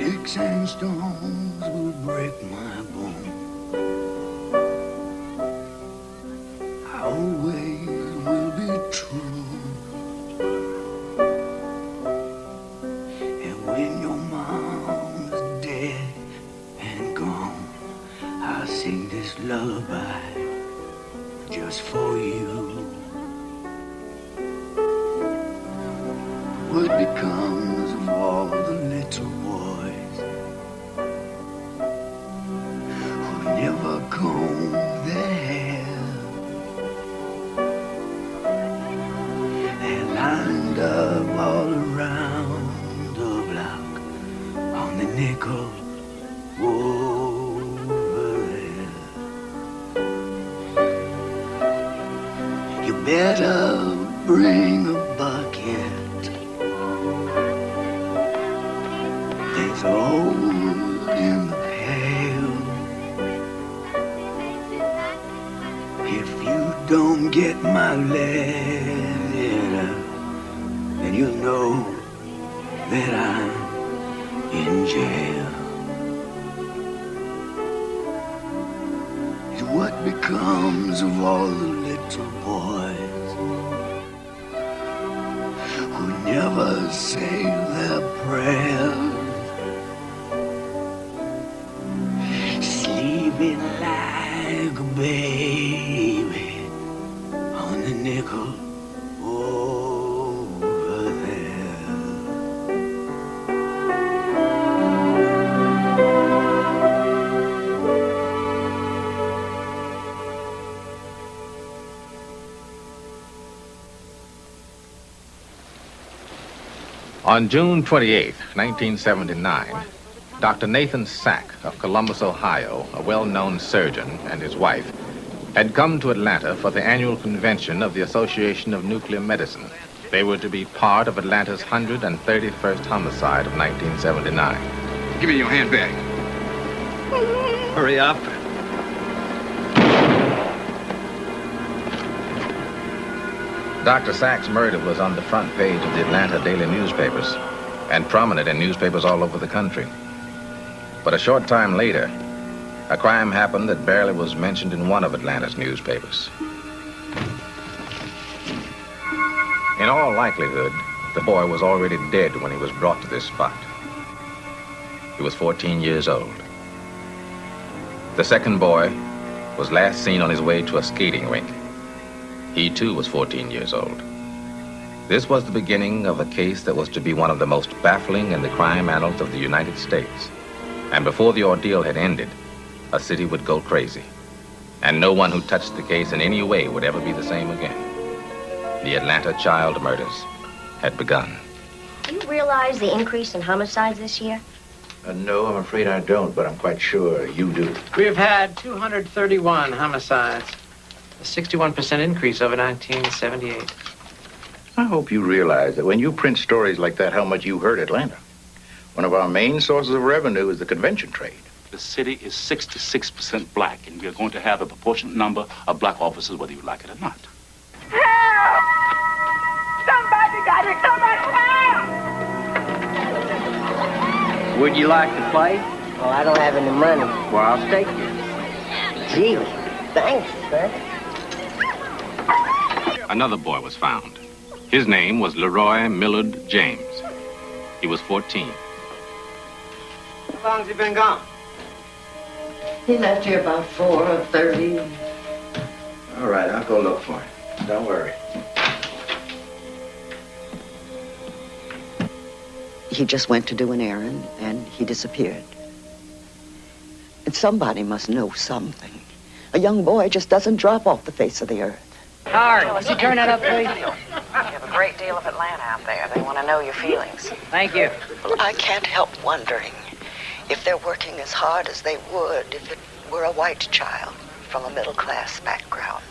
Sticks and stones will break my bone. I always will be true. And when your mom's dead and gone, I'll sing this lullaby just for you. What becomes of all the little boys who never comb their hair? They're lined up all around the block on the nickel over there. You better bring a bucket. There's old in the pail. If you don't get my letter, then you'll know that I'm in jail. It's what becomes of all the little boys who never say their prayers. Sleeping like a baby on the nickel over there. On June 28, 1979, Dr. Nathan Sack of Columbus, Ohio, a well-known surgeon, and his wife, had come to Atlanta for the annual convention of the Association of Nuclear Medicine. They were to be part of Atlanta's 131st homicide of 1979. Give me your handbag. Hurry up. Dr. Sack's murder was on the front page of the Atlanta daily newspapers and prominent in newspapers all over the country. But a short time later, a crime happened that barely was mentioned in one of Atlanta's newspapers. In all likelihood, the boy was already dead when he was brought to this spot. He was 14 years old. The second boy was last seen on his way to a skating rink. He too was 14 years old. This was the beginning of a case that was to be one of the most baffling in the crime annals of the United States. And before the ordeal had ended, a city would go crazy. And no one who touched the case in any way would ever be the same again. The Atlanta child murders had begun. Do you realize the increase in homicides this year? No, I'm afraid I don't, but I'm quite sure you do. We've had 231 homicides, a 61% increase over 1978. I hope you realize that when you print stories like that, how much you hurt Atlanta. One of our main sources of revenue is the convention trade. The city is 66% black, and we are going to have a proportionate number of black officers, whether you like it or not. Help! Somebody got it! Somebody help! Would you like to play? Well, I don't have any money. Well, I'll stake you. Gee, thanks, sir. Another boy was found. His name was Leroy Millard James. He was 14. How long has he been gone? He left here about 4:30. All right, I'll go look for him. Don't worry. He just went to do an errand, and he disappeared. And somebody must know something. A young boy just doesn't drop off the face of the earth. Howard, does he turn that up, please? You have a great deal of Atlanta out there. They want to know your feelings. Thank you. I can't help wondering if they're working as hard as they would if it were a white child from a middle-class background.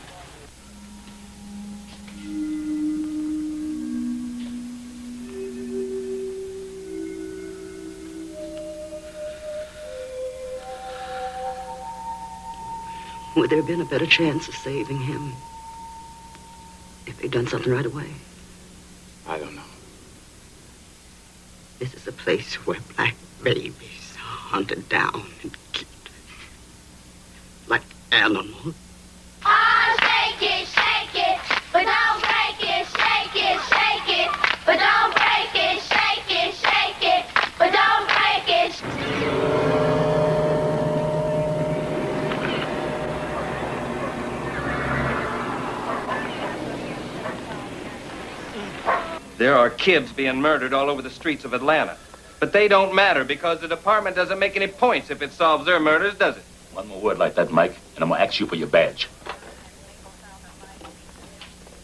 Would there have been a better chance of saving him if they'd done something right away? I don't know. This is a place where black babies hunted down and killed like animals. Oh, shake it, but don't break it. Shake it, but don't break it. Shake it, but don't break it. There are kids being murdered all over the streets of Atlanta. But they don't matter because the department doesn't make any points if it solves their murders, does it? One more word like that, Mike, and I'm gonna ask you for your badge.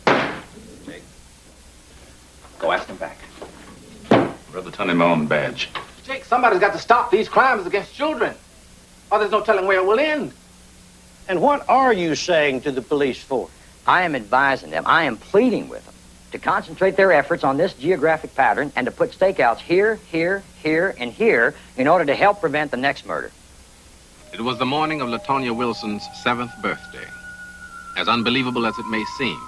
Jake, go ask him back. I'd rather turn in my own badge. Jake, somebody's got to stop these crimes against children. Or there's no telling where it will end. And what are you saying to the police force? I am advising them, I am pleading with them to concentrate their efforts on this geographic pattern and to put stakeouts here, here, here, and here in order to help prevent the next murder. It was the morning of LaTonya Wilson's 7th birthday. As unbelievable as it may seem,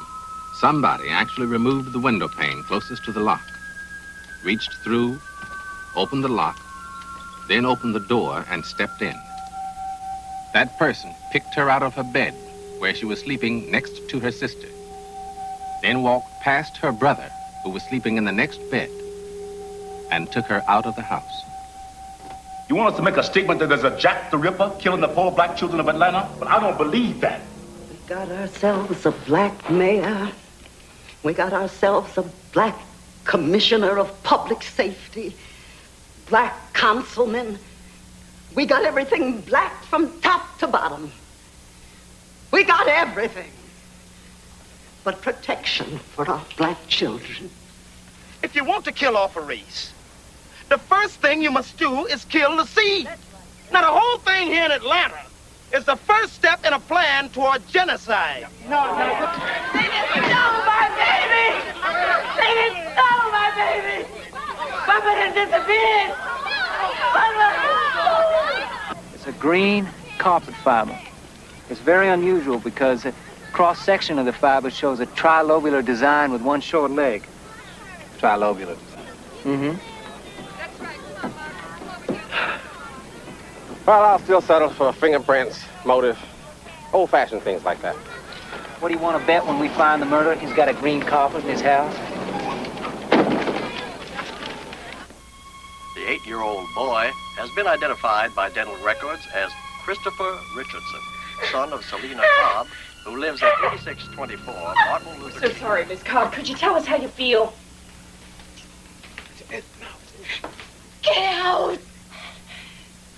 somebody actually removed the window pane closest to the lock, reached through, opened the lock, then opened the door and stepped in. That person picked her out of her bed, where she was sleeping next to her sister, then walked past her brother, who was sleeping in the next bed, and took her out of the house. You want us to make a statement that there's a Jack the Ripper killing the poor black children of Atlanta? But I don't believe that. We got ourselves a black mayor. We got ourselves a black commissioner of public safety. Black councilmen. We got everything black from top to bottom. We got everything but protection for our black children. If you want to kill off a race, the first thing you must do is kill the seed. Now, the whole thing here in Atlanta is the first step in a plan toward genocide. No. They didn't steal my baby! They didn't steal my baby! Papa has disappeared! Papa! It's a green carpet fiber. It's very unusual because the cross-section of the fiber shows a trilobular design with one short leg. Trilobular design. Well, I'll still settle for fingerprints, motive, old-fashioned things like that. What do you want to bet when we find the murderer? He's got a green carpet in his house. The 8-year-old boy has been identified by dental records as Christopher Richardson, son of Selena Cobb, who lives at 8624 Martin Luther King. So sorry, Miss Cobb. Could you tell us how you feel? Get out!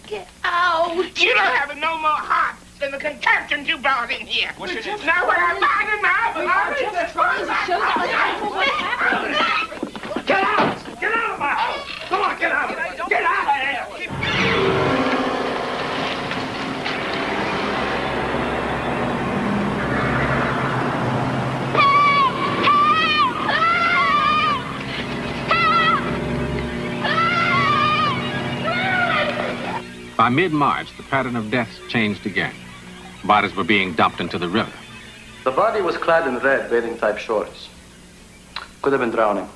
Get out! You don't have no more heart than the contraptions you brought in here. What's your name? Now, when I'm finding my Just trying to show you what's happening. Get out! Get out of my house! Come on, get out! Get out of here! By mid-March, the pattern of deaths changed again. Bodies were being dumped into the river. The body was clad in red bathing-type shorts. Could have been drowning.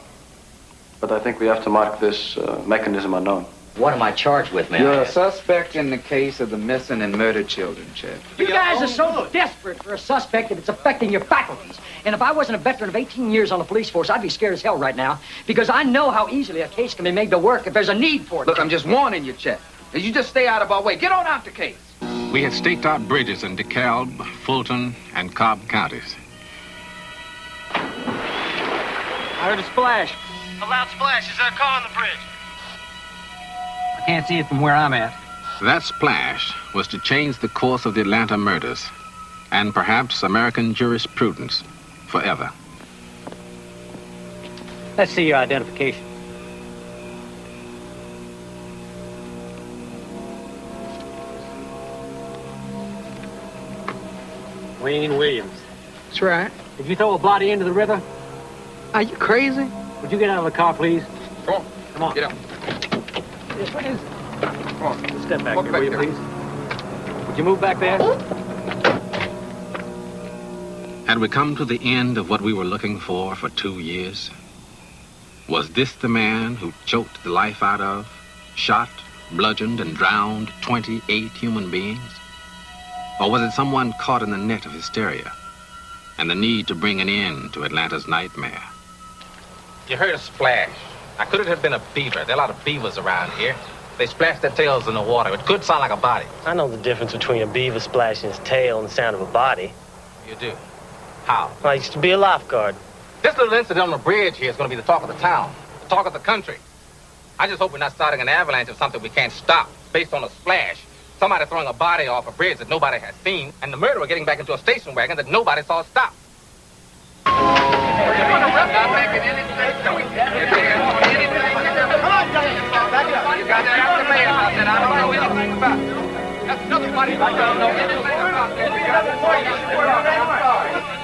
But I think we have to mark this mechanism unknown. What am I charged with, man? You're a suspect in the case of the missing and murdered children, Chet. You guys are so desperate for a suspect that it's affecting your faculties. And if I wasn't a veteran of 18 years on the police force, I'd be scared as hell right now. Because I know how easily a case can be made to work if there's a need for it. Look, I'm just warning you, Chet. You just stay out of our way. Get on out the case. We had staked out bridges in DeKalb, Fulton, and Cobb counties. I heard a splash. A loud splash. Is there a car on the bridge? I can't see it from where I'm at. That splash was to change the course of the Atlanta murders and perhaps American jurisprudence forever. Let's see your identification. Wayne Williams. That's right. Did you throw a body into the river? Are you crazy? Would you get out of the car, please? Come on. Come on. Get out. Yes, what is it? Come on. Step back Walk here, back will you, there. please? Would you move back there? Had we come to the end of what we were looking for 2 years? Was this the man who choked the life out of, shot, bludgeoned and drowned 28 human beings? Or was it someone caught in the net of hysteria and the need to bring an end to Atlanta's nightmare? You heard a splash. Now, could it have been a beaver? There are a lot of beavers around here. They splash their tails in the water. It could sound like a body. I know the difference between a beaver splashing his tail and the sound of a body. You do? How? I used to be a lifeguard. This little incident on the bridge here is going to be the talk of the town, the talk of the country. I just hope we're not starting an avalanche of something we can't stop based on a splash. Somebody throwing a body off a bridge that nobody has seen, and the murderer getting back into a station wagon that nobody saw stop. You got that out the mail out that I don't know anything about. That's another funny I don't know anything about that. We got the point. You should put on that. I'm sorry.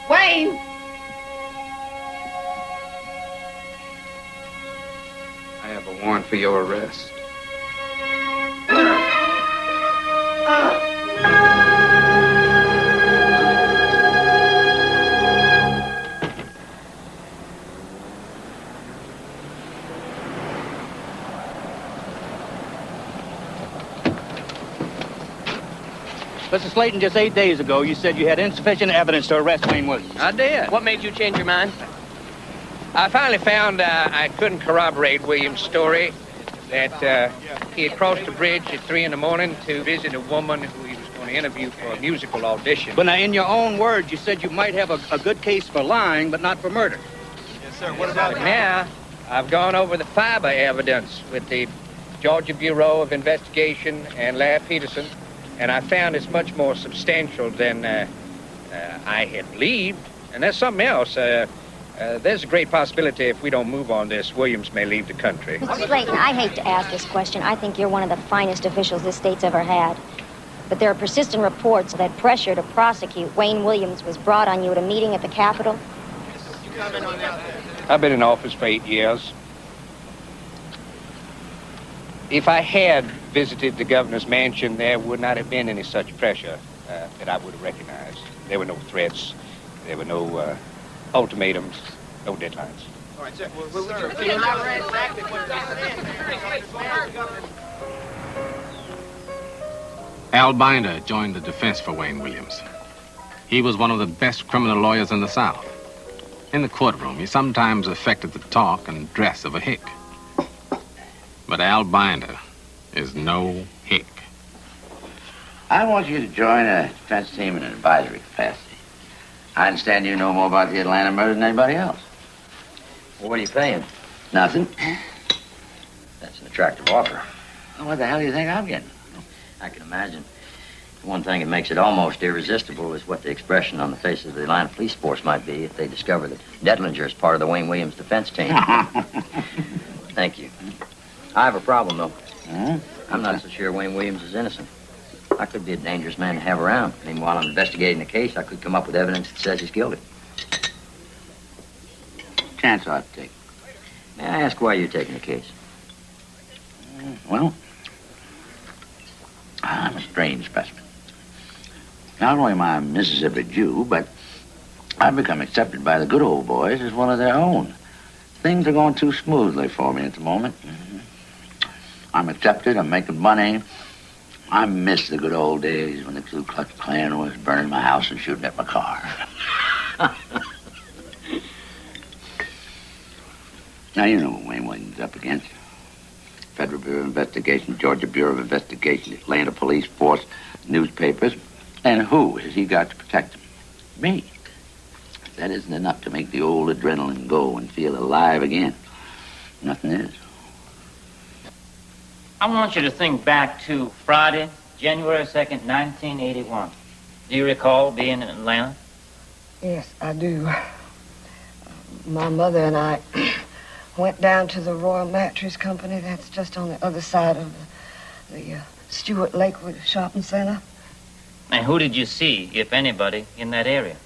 Wayne! I have a warrant for your arrest. Mr. Slayton, just 8 days ago, you said you had insufficient evidence to arrest Wayne Williams. I did. What made you change your mind? I finally found I couldn't corroborate Williams' story that he had crossed the bridge at 3 in the morning to visit a woman who he was going to interview for a musical audition. But now, in your own words, you said you might have a good case for lying, but not for murder. Yes, sir. What about it? Now, I've gone over the fiber evidence with the Georgia Bureau of Investigation and Larry Peterson, and I found it's much more substantial than I had believed. And there's something else. There's a great possibility if we don't move on this, Williams may leave the country. Mr. Slayton, I hate to ask this question. I think you're one of the finest officials this state's ever had. But there are persistent reports that pressure to prosecute Wayne Williams was brought on you at a meeting at the Capitol. I've been in office for 8 years. If I had visited the governor's mansion, there would not have been any such pressure that I would have recognized. There were no threats. There were no ultimatums, no deadlines. All right, sir. Can you elaborate exactly what Al Binder joined the defense for Wayne Williams. He was one of the best criminal lawyers in the South. In the courtroom, he sometimes affected the talk and dress of a hick. But Al Binder is no hick. I want you to join a defense team in an advisory capacity. I understand you know more about the Atlanta murder than anybody else. Well, what are you paying? Nothing. That's an attractive offer. Well, what the hell do you think I'm getting? I can imagine. One thing that makes it almost irresistible is what the expression on the faces of the Atlanta police force might be if they discover that Detlinger is part of the Wayne Williams defense team. Thank you. I have a problem, though. I'm not so sure Wayne Williams is innocent. I could be a dangerous man to have around. I mean, while I'm investigating the case, I could come up with evidence that says he's guilty. Chance I ought to take. May I ask why you're taking the case? Well, I'm a strange specimen. Not only am I a Mississippi Jew, but I've become accepted by the good old boys as one of their own. Things are going too smoothly for me at the moment. I'm accepted, I'm making money. I miss the good old days when the Ku Klux Klan was burning my house and shooting at my car. Now, you know what Wayne Williams is up against. Federal Bureau of Investigation, Georgia Bureau of Investigation, Atlanta Police Force, newspapers. And who has he got to protect him? Me. If that isn't enough to make the old adrenaline go and feel alive again, nothing is. I want you to think back to Friday, January 2nd, 1981. Do you recall being in Atlanta? Yes, I do. My mother and I went down to the Royal Mattress Company. That's just on the other side of the Stuart Lakewood Shopping Center. And who did you see, if anybody, in that area?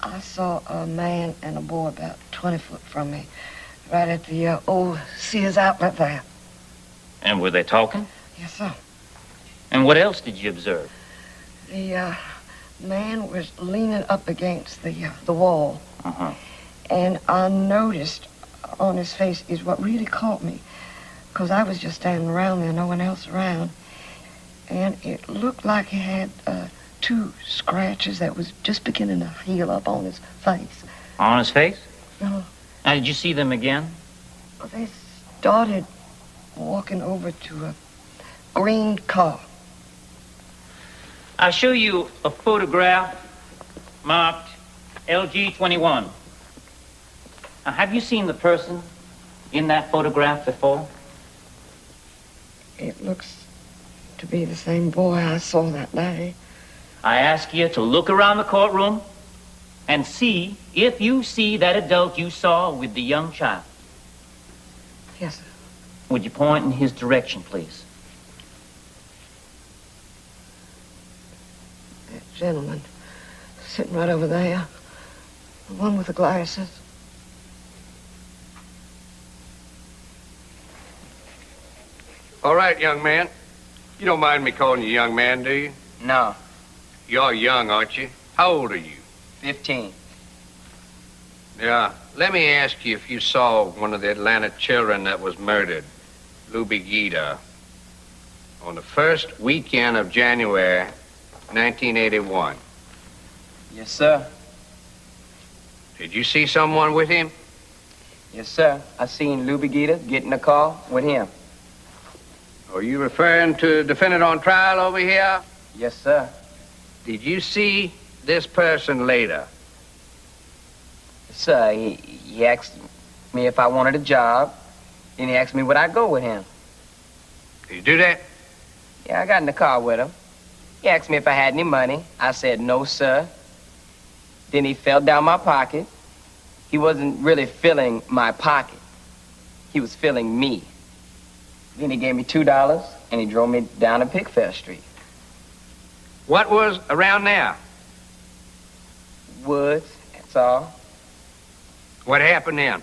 I saw a man and a boy about 20 foot from me, right at the old Sears outlet there. And were they talking? Yes, sir. And what else did you observe? The man was leaning up against the wall. Uh-huh. And I noticed on his face is what really caught me, because I was just standing around there, no one else around. And it looked like he had 2 scratches that was just beginning to heal up on his face. On his face? No. Now, did you see them again? They started walking over to a green car. I'll show you a photograph marked LG21. Now, have you seen the person in that photograph before? It looks to be the same boy I saw that day. I ask you to look around the courtroom and see if you see that adult you saw with the young child. Yes, sir. Would you point in his direction, please? That gentleman sitting right over there. The one with the glasses. All right, young man. You don't mind me calling you young man, do you? No. You're young, aren't you? How old are you? 15. Yeah. Let me ask you if you saw one of the Atlanta children that was murdered, Luby Gita, on the first weekend of January, 1981. Yes, sir. Did you see someone with him? Yes, sir. I seen Luby Gita get in a car with him. Are you referring to the defendant on trial over here? Yes, sir. Did you see this person later? Yes, sir. He asked me if I wanted a job. Then he asked me would I go with him. Did you do that? Yeah, I got in the car with him. He asked me if I had any money. I said, no, sir. Then he felt down my pocket. He wasn't really filling my pocket. He was filling me. Then he gave me $2, and he drove me down to Pickfair Street. What was around there? Woods, that's all. What happened then?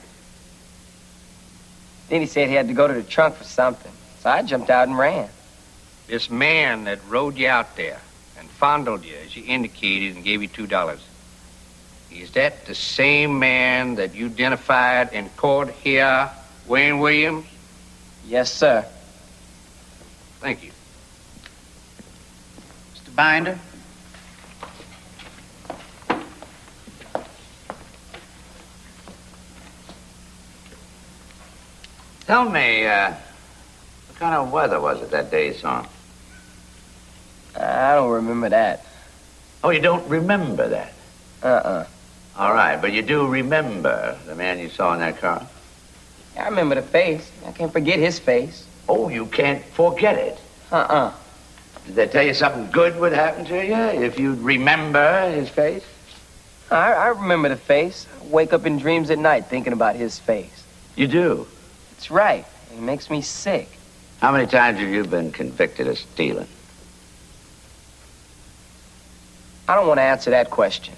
Then he said he had to go to the trunk for something. So I jumped out and ran. This man that rode you out there and fondled you, as you indicated, and gave you $2. Is that the same man that you identified in court here, Wayne Williams? Yes, sir. Thank you. Mr. Binder? Tell me, what kind of weather was it that day you saw him? I don't remember that. Oh, you don't remember that? Uh-uh. All right, but you do remember the man you saw in that car? I remember the face. I can't forget his face. Oh, you can't forget it? Uh-uh. Did they tell you something good would happen to you if you'd remember his face? I remember the face. I wake up in dreams at night thinking about his face. You do? That's right. It makes me sick. How many times have you been convicted of stealing? I don't want to answer that question.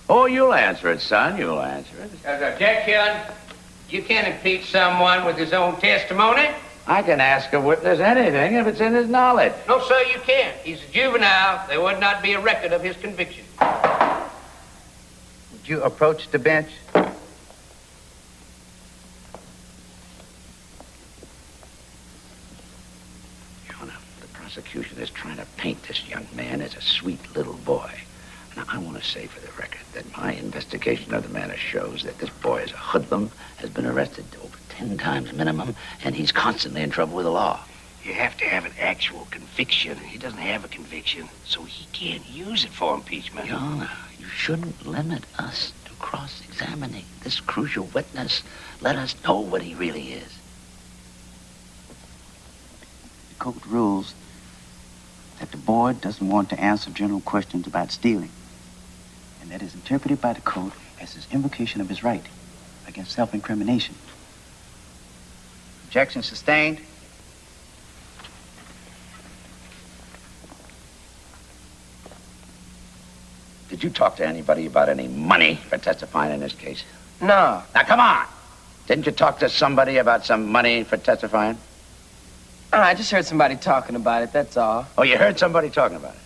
Oh, you'll answer it, son. You'll answer it. Objection. You can't impeach someone with his own testimony. I can ask a witness anything if it's in his knowledge. No, sir, you can't. He's a juvenile. There would not be a record of his conviction. Would you approach the bench? The prosecution is trying to paint this young man as a sweet little boy. Now, I want to say for the record that my investigation of the matter shows that this boy is a hoodlum, has been arrested over 10 times minimum, and he's constantly in trouble with the law. You have to have an actual conviction. He doesn't have a conviction, so he can't use it for impeachment. Your you shouldn't limit us to cross-examining this crucial witness. Let us know what he really is. The court rules that the board doesn't want to answer general questions about stealing, and that is interpreted by the court as his invocation of his right against self-incrimination. Objection sustained. Did you talk to anybody about any money for testifying in this case? No. Now, come on! Didn't you talk to somebody about some money for testifying? I just heard somebody talking about it, that's all. Oh, you heard somebody talking about it?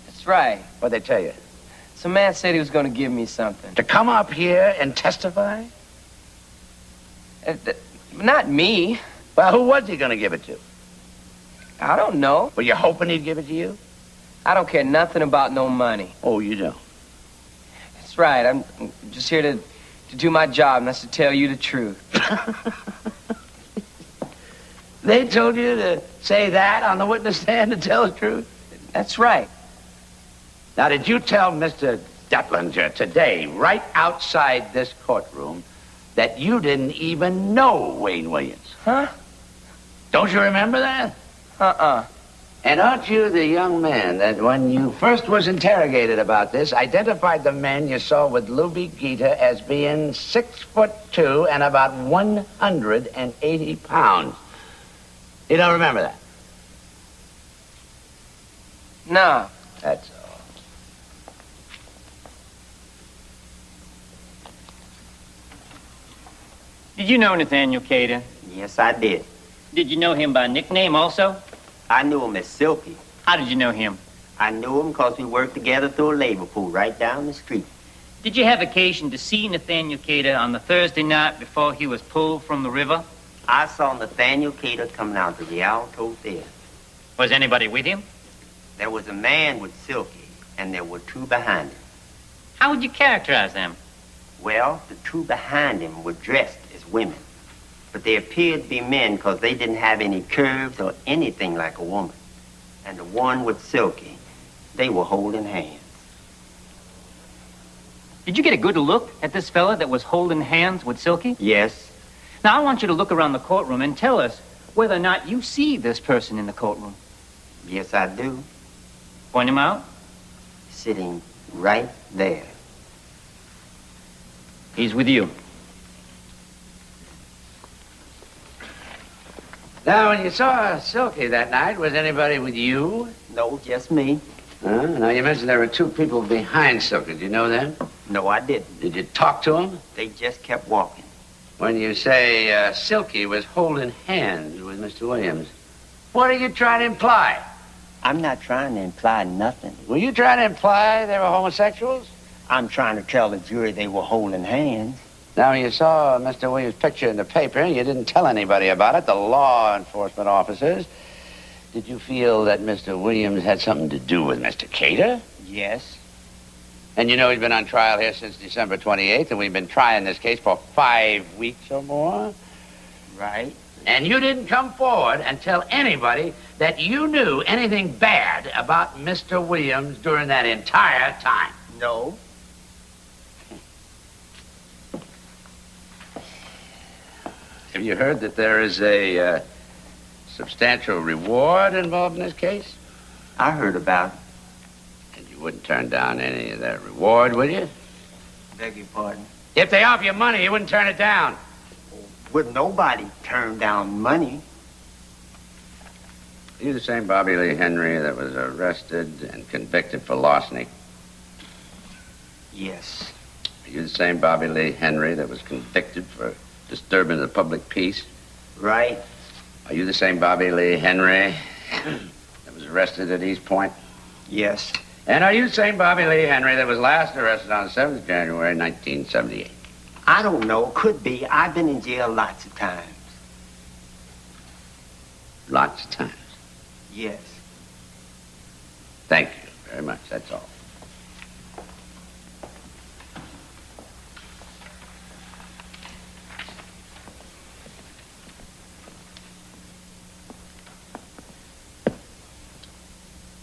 That's right. What'd they tell you? Some man said he was going to give me something. To come up here and testify? Not me. Well, who was he going to give it to? I don't know. Were you hoping he'd give it to you? I don't care nothing about no money. Oh, you don't? That's right. I'm just here to do my job, and that's to tell you the truth. They told you to say that on the witness stand to tell the truth? That's right. Now, did you tell Mr. Detlinger today, right outside this courtroom, that you didn't even know Wayne Williams? Huh? Don't you remember that? Uh-uh. And aren't you the young man that, when you first was interrogated about this, identified the man you saw with Luby Gita as being 6'2" and about 180 pounds? You don't remember that? No. That's all. Did you know Nathaniel Cater? Yes, I did. Did you know him by nickname also? I knew him as Silky. How did you know him? I knew him because we worked together through a labor pool right down the street. Did you have occasion to see Nathaniel Cater on the Thursday night before he was pulled from the river? I saw Nathaniel Cater coming out of the Rialto Theater. Was anybody with him? There was a man with Silky, and there were two behind him. How would you characterize them? Well, the two behind him were dressed as women, but they appeared to be men because they didn't have any curves or anything like a woman. And the one with Silky, they were holding hands. Did you get a good look at this fella that was holding hands with Silky? Yes. Now, I want you to look around the courtroom and tell us whether or not you see this person in the courtroom. Yes, I do. Point him out. Sitting right there. He's with you. Now, when you saw Silky that night, was anybody with you? No, just me. Now, you mentioned there were two people behind Silky. Did you know them? No, I didn't. Did you talk to them? They just kept walking. When you say Silky was holding hands with Mr. Williams, what are you trying to imply? I'm not trying to imply nothing. Were you trying to imply they were homosexuals? I'm trying to tell the jury they were holding hands. Now, you saw Mr. Williams' picture in the paper. You didn't tell anybody about it, the law enforcement officers. Did you feel that Mr. Williams had something to do with Mr. Cater? Yes. And you know he's been on trial here since December 28th, and we've been trying this case for 5 weeks or more? Right. And you didn't come forward and tell anybody that you knew anything bad about Mr. Williams during that entire time? No. Have you heard that there is a substantial reward involved in this case? I heard about it. And you wouldn't turn down any of that reward, would you? Beg your pardon? If they offer you money, you wouldn't turn it down. Would nobody turn down money? Are you the same Bobby Lee Henry that was arrested and convicted for larceny? Yes. Are you the same Bobby Lee Henry that was convicted for disturbing the public peace? Right. Are you the same Bobby Lee Henry that was arrested at East Point? Yes. And are you the same Bobby Lee Henry that was last arrested on 7th January 1978? I don't know. Could be. I've been in jail lots of times. Lots of times. Yes. Thank you very much. That's all.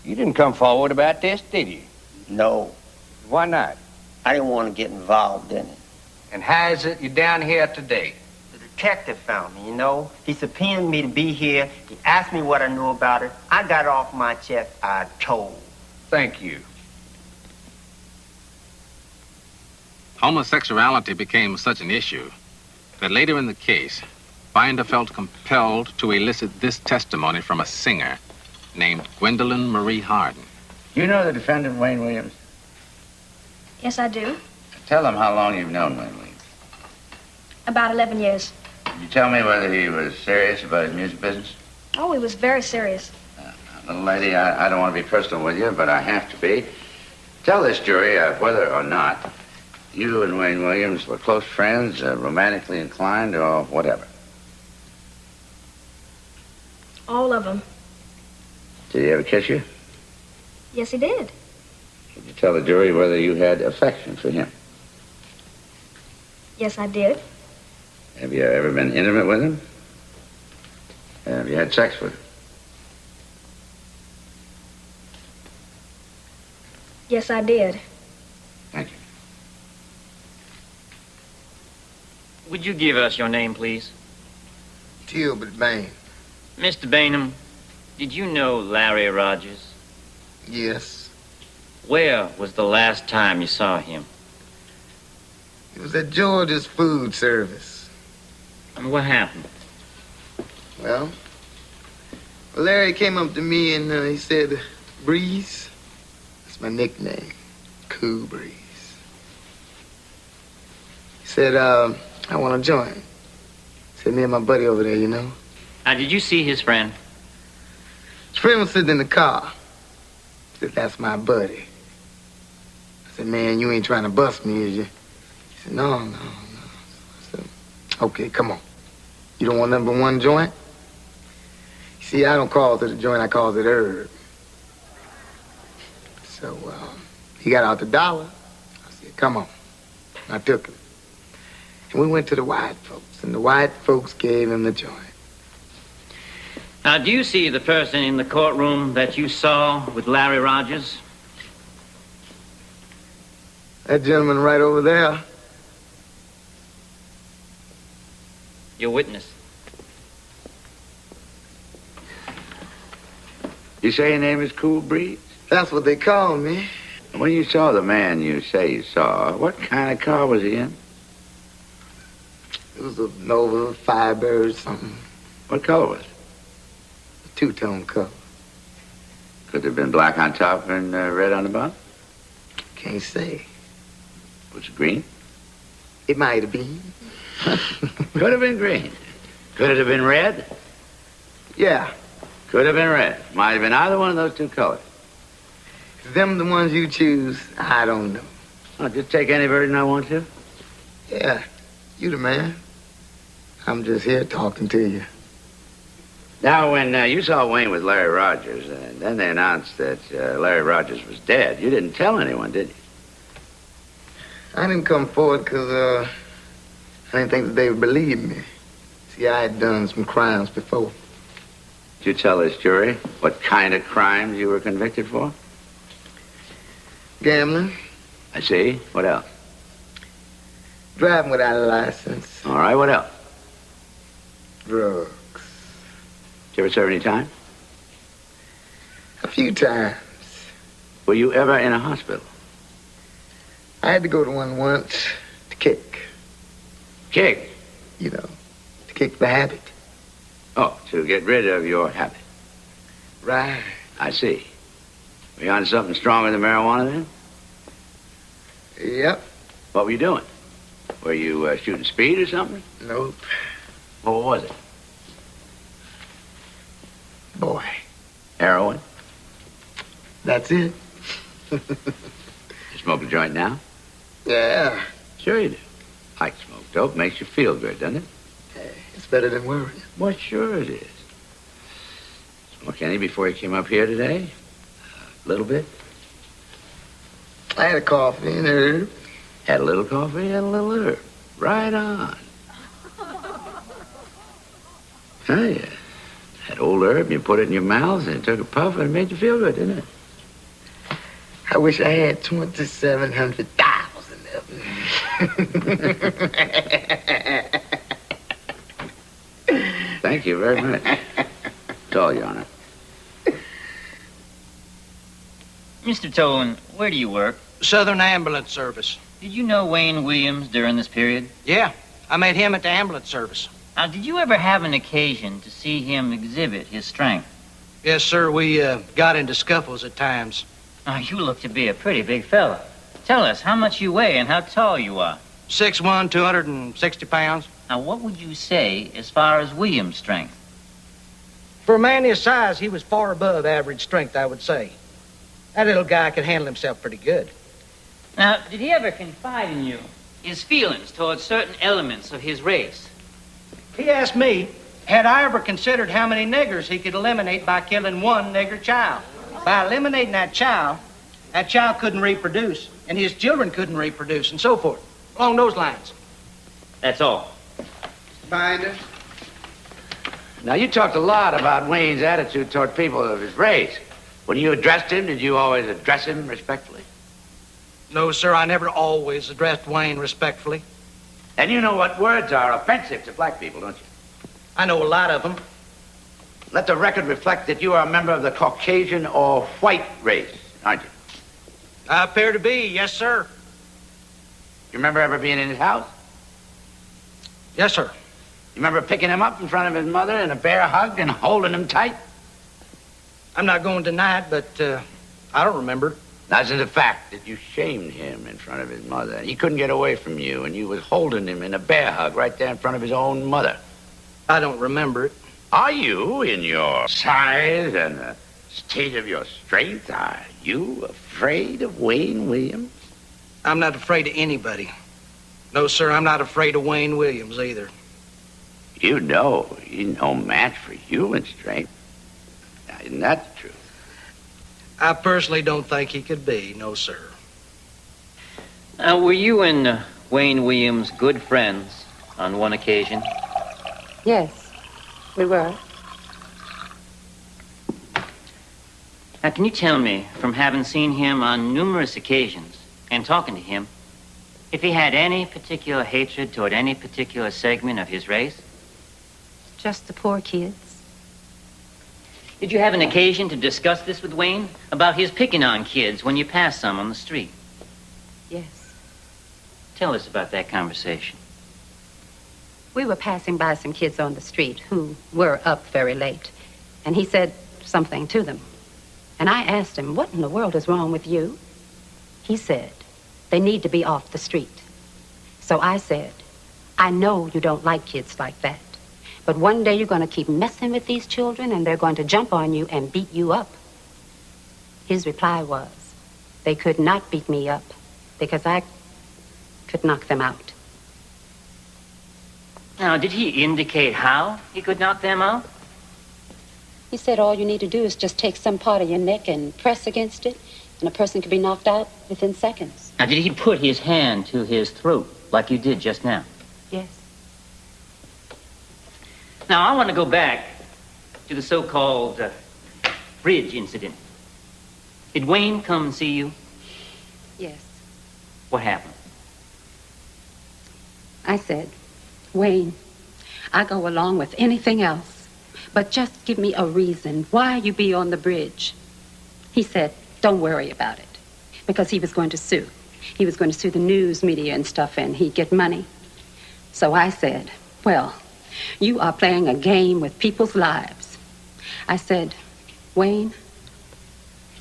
You didn't come forward about this, did you? No. Why not? I didn't want to get involved in it. And how is it you're down here today? The detective found me, you know. He subpoenaed me to be here. He asked me what I knew about it. I got it off my chest. I told. Thank you. Homosexuality became such an issue that later in the case, Binder felt compelled to elicit this testimony from a singer named Gwendolyn Marie Harden. You know the defendant, Wayne Williams? Yes, I do. Tell them how long you've known Wayne Williams. About 11 years. Could you tell me whether he was serious about his music business? Oh, he was very serious. Little lady, I don't want to be personal with you, but I have to be. Tell this jury whether or not you and Wayne Williams were close friends, romantically inclined, or whatever. All of them. Did he ever kiss you? Yes, he did. Did you tell the jury whether you had affection for him? Yes, I did. Have you ever been intimate with him? Have you had sex with him? Yes, I did. Thank you. Would you give us your name, please? Gilbert Bain. Mr. Bainham, did you know Larry Rogers? Yes. Where was the last time you saw him? It was at George's Food Service. And what happened? Well, Larry came up to me and he said, Breeze. That's my nickname. Cool Breeze. He said, I want to join. He said, me and my buddy over there, you know. Now, did you see his friend? His friend was sitting in the car. He said, that's my buddy. I said, man, you ain't trying to bust me, is you? He said, no. I said, okay, come on. You don't want number one joint? You see, I don't call it a joint, I call it herb. So, he got out the dollar. I said, come on. I took him. And we went to the white folks, and the white folks gave him the joint. Now, do you see the person in the courtroom that you saw with Larry Rogers? That gentleman right over there. Your witness. You say your name is Cool Breeze? That's what they call me. When you saw the man you say you saw, what kind of car was he in? It was a Nova Firebird something. What color was it? A two-tone color. Could there have been black on top and red on the bottom? Can't say. Was it green? It might have been. Could have been green. Could it have been red? Yeah. Could have been red. Might have been either one of those two colors. Is them the ones you choose? I don't know. I'll just take any version I want to. Yeah, you the man. I'm just here talking to you. Now, when you saw Wayne with Larry Rogers, and then they announced that Larry Rogers was dead, you didn't tell anyone, did you? I didn't come forward because I didn't think that they would believe me. See, I had done some crimes before. Did you tell this jury what kind of crimes you were convicted for? Gambling. I see. What else? Driving without a license. All right, what else? Drugs. Did you ever serve any time? A few times. Were you ever in a hospital? I had to go to one once to kick. Kick? You know, to kick the habit. Oh, to get rid of your habit. Right. I see. Were you on something stronger than marijuana then? Yep. What were you doing? Were you shooting speed or something? Nope. Well, what was it? Boy. Heroin? That's it. You smoke a joint now? Yeah. Sure you do. I smoke dope. Makes you feel good, doesn't it? Hey, it's better than worrying. Well, sure it is. Smoke any before you came up here today? A little bit? I had a coffee and herb. Had a little coffee, had a little herb. Right on. Oh, yeah. Had old herb, and you put it in your mouth, and it took a puff, and it made you feel good, didn't it? I wish I had 2,700,000 of them. Thank you very much. That's all, Your Honor. Mr. Tolan, where do you work? Southern Ambulance Service. Did you know Wayne Williams during this period? Yeah, I met him at the ambulance service. Now, did you ever have an occasion to see him exhibit his strength? Yes, sir, we got into scuffles at times. Now, you look to be a pretty big fella. Tell us how much you weigh and how tall you are. 6'1", 260 pounds. Now, what would you say as far as Williams' strength? For a man his size, he was far above average strength, I would say. That little guy could handle himself pretty good. Now, did he ever confide in you his feelings towards certain elements of his race? He asked me, had I ever considered how many niggers he could eliminate by killing one nigger child? By eliminating that child couldn't reproduce, and his children couldn't reproduce, and so forth. Along those lines. That's all. Binder. Now, you talked a lot about Wayne's attitude toward people of his race. When you addressed him, did you always address him respectfully? No, sir, I never always addressed Wayne respectfully. And you know what words are offensive to black people, don't you? I know a lot of them. Let the record reflect that you are a member of the Caucasian or white race, aren't you? I appear to be, yes, sir. You remember ever being in his house? Yes, sir. You remember picking him up in front of his mother in a bear hug and holding him tight? I'm not going to deny it, but I don't remember. That's the fact that you shamed him in front of his mother. He couldn't get away from you, and you was holding him in a bear hug right there in front of his own mother. I don't remember it. Are you, in your size and the state of your strength, are you afraid of Wayne Williams? I'm not afraid of anybody. No, sir, I'm not afraid of Wayne Williams either. You know he's no match for you in strength. Now, isn't that the truth? I personally don't think he could be, no, sir. Were you and Wayne Williams good friends on one occasion? Yes, we were. Now, can you tell me, from having seen him on numerous occasions and talking to him, if he had any particular hatred toward any particular segment of his race? Just the poor kids. Did you have an occasion to discuss this with Wayne? About his picking on kids when you passed some on the street? Yes. Tell us about that conversation. We were passing by some kids on the street who were up very late, and he said something to them. And I asked him, what in the world is wrong with you? He said, they need to be off the street. So I said, I know you don't like kids like that, but one day you're going to keep messing with these children and they're going to jump on you and beat you up. His reply was, they could not beat me up because I could knock them out. Now, did he indicate how he could knock them out? He said all you need to do is just take some part of your neck and press against it, and a person could be knocked out within seconds. Now, did he put his hand to his throat like you did just now? Yes. Now, I want to go back to the so-called bridge incident. Did Wayne come and see you? Yes. What happened? I said, Wayne, I go along with anything else, but just give me a reason why you be on the bridge. He said, don't worry about it, because he was going to sue. He was going to sue the news media and stuff, and he'd get money. So I said, well, you are playing a game with people's lives. I said, Wayne,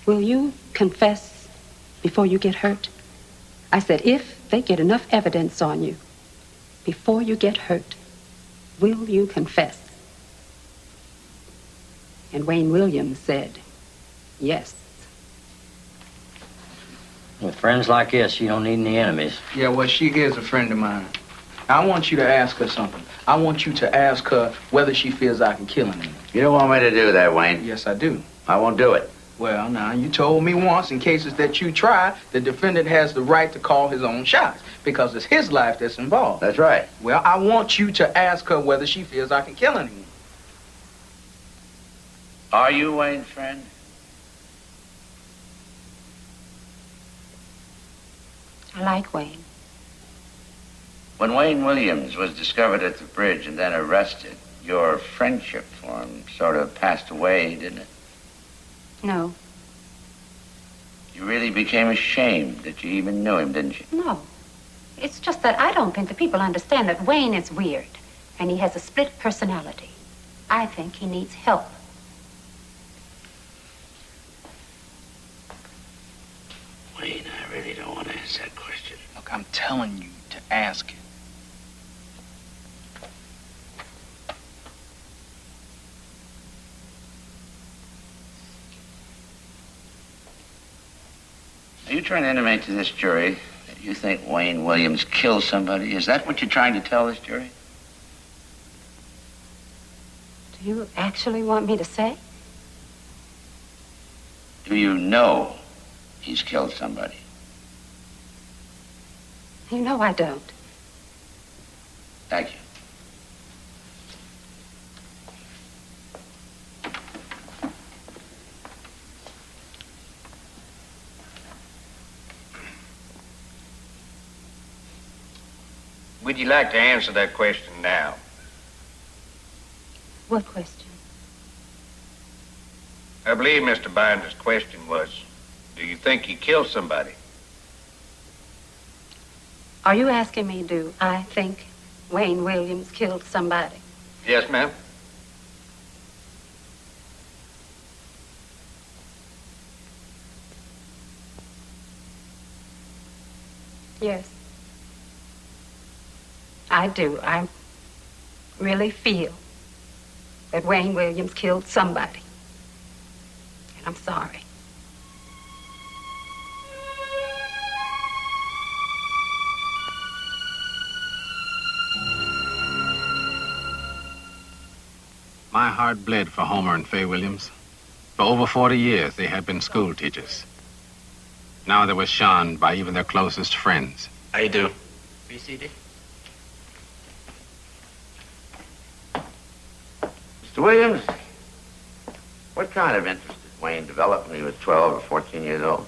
will you confess before you get hurt? I said, if they get enough evidence on you before you get hurt, will you confess? And Wayne Williams said, yes. With friends like this, you don't need any enemies. Yeah, well, she is a friend of mine. I want you to ask her something. I want you to ask her whether she feels I can kill him. You don't want me to do that, Wayne? Yes, I do. I won't do it. Well, now, you told me once in cases that you try, the defendant has the right to call his own shots because it's his life that's involved. That's right. Well, I want you to ask her whether she feels I can kill anyone. Are you Wayne's friend? I like Wayne. When Wayne Williams was discovered at the bridge and then arrested, your friendship for him sort of passed away, didn't it? No. You really became ashamed that you even knew him, didn't you? No. It's just that I don't think the people understand that Wayne is weird, and he has a split personality. I think he needs help. Wayne, I really don't want to ask that question. Look, I'm telling you to ask it. you trying to intimate to this jury that you think Wayne Williams killed somebody? Is that what you're trying to tell this jury? Do you actually want me to say? Do you know he's killed somebody? You know I don't. Thank you. Would you like to answer that question now? What question? I believe Mr. Binder's question was, do you think he killed somebody? Are you asking me, do I think Wayne Williams killed somebody? Yes, ma'am. Yes. I do. I really feel that Wayne Williams killed somebody. And I'm sorry. My heart bled for Homer and Fay Williams. For over 40 years, they had been school teachers. Now they were shunned by even their closest friends. How you do? BCD. Mr. Williams, what kind of interest did Wayne develop when he was 12 or 14 years old?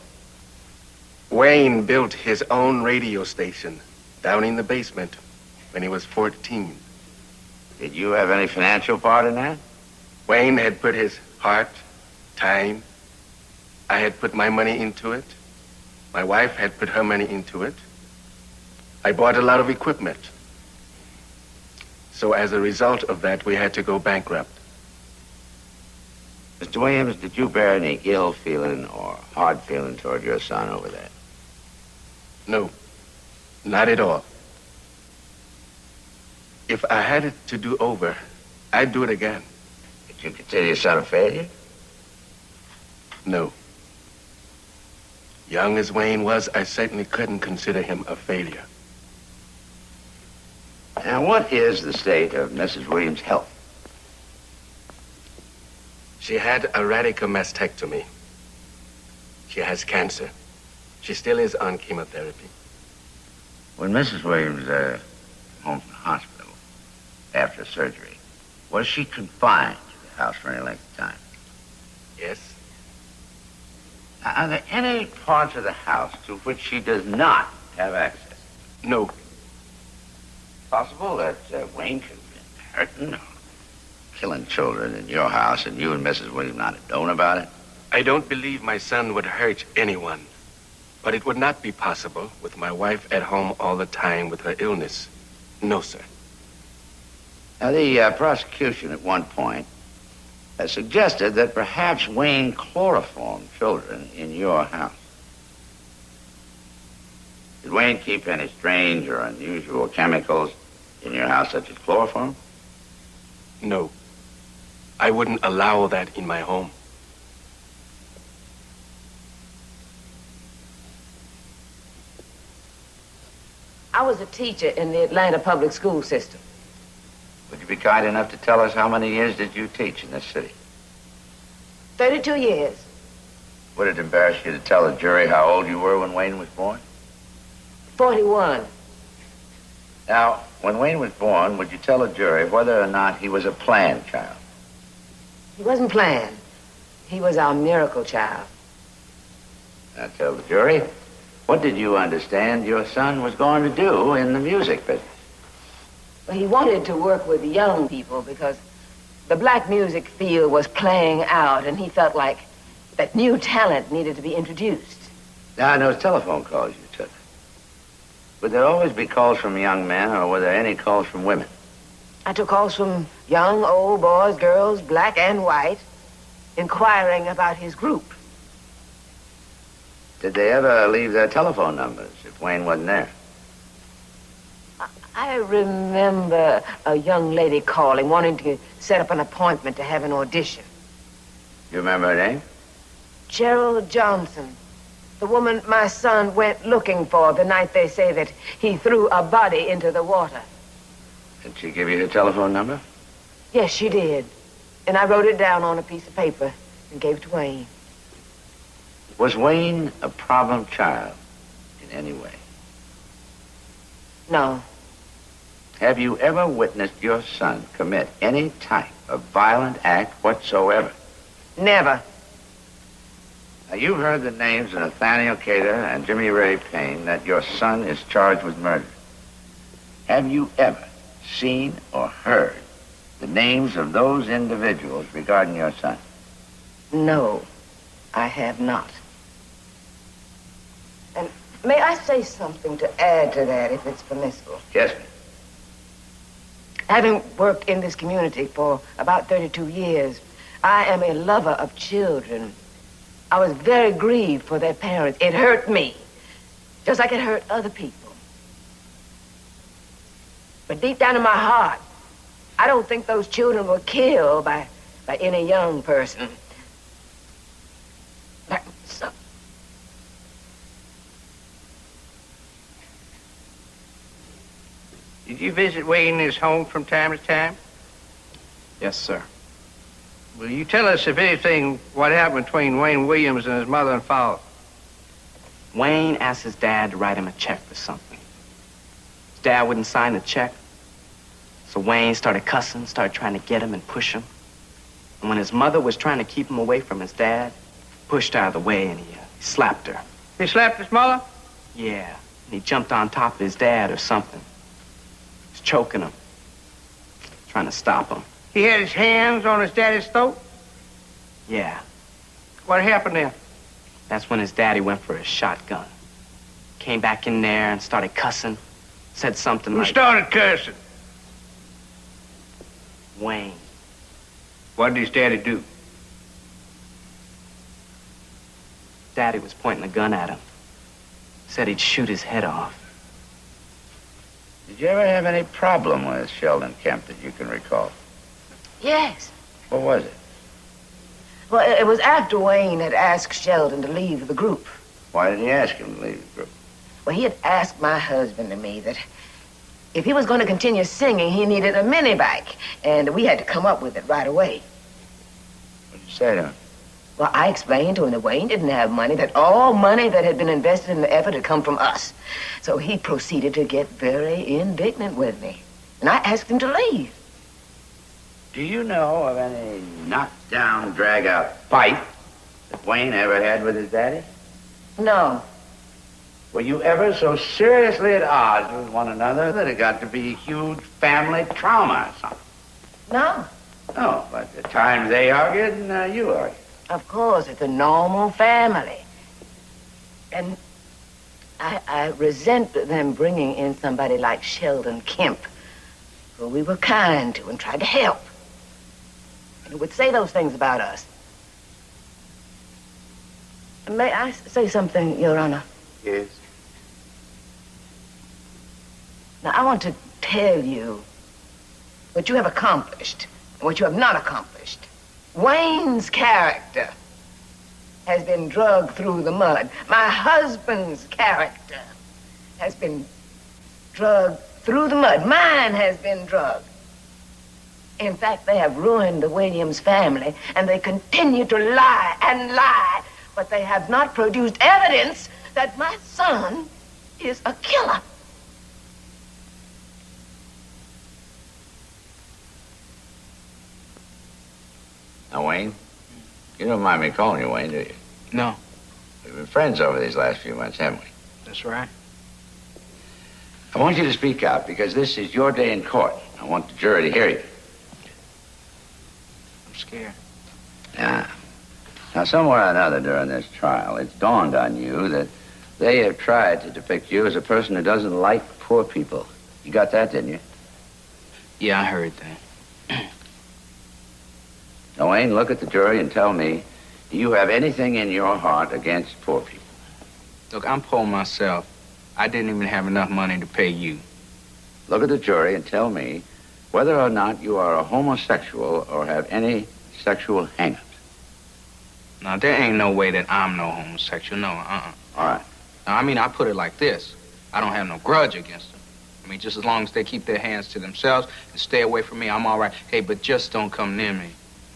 Wayne built his own radio station down in the basement when he was 14. Did you have any financial part in that? Wayne had put his heart, time. I had put my money into it. My wife had put her money into it. I bought a lot of equipment. So as a result of that, we had to go bankrupt. Mr. Williams, did you bear any ill feeling or hard feeling toward your son over that? No, not at all. If I had it to do over, I'd do it again. Did you consider your son a failure? No. Young as Wayne was, I certainly couldn't consider him a failure. Now, what is the state of Mrs. Williams' health? She had a radical mastectomy. She has cancer. She still is on chemotherapy. When Mrs. Williams home from the hospital after surgery, was she confined to the house for any length of time? Yes. Now, are there any parts of the house to which she does not have access? No. Possible that Wayne could have been hurting or killing children in your house and you and Mrs. Williams not have known about it? I don't believe my son would hurt anyone. But it would not be possible with my wife at home all the time with her illness. No, sir. Now, the prosecution at one point has suggested that perhaps Wayne chloroformed children in your house. Did Wayne keep any strange or unusual chemicals in your house, such as chloroform? No. I wouldn't allow that in my home. I was a teacher in the Atlanta public school system. Would you be kind enough to tell us how many years did you teach in this city? 32 years. Would it embarrass you to tell the jury how old you were when Wayne was born? 41. Now, when Wayne was born, would you tell the jury whether or not he was a planned child? He wasn't planned. He was our miracle child. Now tell the jury, what did you understand your son was going to do in the music business? Well, he wanted to work with young people because the black music field was playing out, and he felt like that new talent needed to be introduced. Now, in those telephone calls you took, would there always be calls from young men, or were there any calls from women? I took calls from young, old, boys, girls, black and white, inquiring about his group. Did they ever leave their telephone numbers if Wayne wasn't there? I remember a young lady calling, wanting to set up an appointment to have an audition. You remember her name? Gerald Johnson. The woman my son went looking for the night they say that he threw a body into the water. Did she give you her telephone number? Yes, she did. And I wrote it down on a piece of paper and gave it to Wayne. Was Wayne a problem child in any way? No. Have you ever witnessed your son commit any type of violent act whatsoever? Never. Now, you've heard the names of Nathaniel Cater and Jimmy Ray Payne that your son is charged with murder. Have you ever seen or heard the names of those individuals regarding your son? No, I have not. And may I say something to add to that, if it's permissible? Yes, ma'am. Having worked in this community for about 32 years, I am a lover of children. I was very grieved for their parents. It hurt me, just like it hurt other people. But deep down in my heart, I don't think those children were killed by any young person. Like some. Did you visit Wayne in his home from time to time? Yes, sir. Will you tell us, if anything, what happened between Wayne Williams and his mother and father? Wayne asked his dad to write him a check for something. His dad wouldn't sign the check. So Wayne started cussing, started trying to get him and push him. And when his mother was trying to keep him away from his dad, pushed her out of the way and he slapped her. He slapped his mother? Yeah. And he jumped on top of his dad or something. He was choking him, trying to stop him. He had his hands on his daddy's throat? Yeah. What happened then? That's when his daddy went for his shotgun. Came back in there and started cussing. Said something like... Who started cursing? Wayne. What did his daddy do? Daddy was pointing a gun at him. Said he'd shoot his head off. Did you ever have any problem with Sheldon Kemp that you can recall? Yes. What was it? Well, it was after Wayne had asked Sheldon to leave the group. Why did he ask him to leave the group? Well, he had asked my husband and me that if he was going to continue singing, he needed a mini bike, and we had to come up with it right away. What did you say to him? Well, I explained to him that Wayne didn't have money, that all money that had been invested in the effort had come from us. So he proceeded to get very indignant with me, and I asked him to leave. Do you know of any knockdown, drag-out fight that Wayne ever had with his daddy? No. Were you ever so seriously at odds with one another that it got to be a huge family trauma or something? No. No, but at times they argued and you argued. Of course, it's a normal family. And I resent them bringing in somebody like Sheldon Kemp, who we were kind to and tried to help. And who would say those things about us. May I say something, Your Honor? Yes. Now, I want to tell you what you have accomplished and what you have not accomplished. Wayne's character has been dragged through the mud. My husband's character has been dragged through the mud. Mine has been dragged. In fact, they have ruined the Williams family, and they continue to lie and lie, but they have not produced evidence that my son is a killer. Now, Wayne, you don't mind me calling you Wayne, do you? No. We've been friends over these last few months, haven't we? That's right. I want you to speak out because this is your day in court. I want the jury to hear you. I'm scared. Yeah. Now, somewhere or another during this trial, it's dawned on you that they have tried to depict you as a person who doesn't like poor people. You got that, didn't you? Yeah, I heard that. Now, Wayne, look at the jury and tell me, do you have anything in your heart against poor people? Look, I'm poor myself. I didn't even have enough money to pay you. Look at the jury and tell me whether or not you are a homosexual or have any sexual hang-ups. Now, there ain't no way that I'm no homosexual. No, All right. Now, I mean, I put it like this. I don't have no grudge against them. I mean, just as long as they keep their hands to themselves and stay away from me, I'm all right. Hey, but just don't come near me.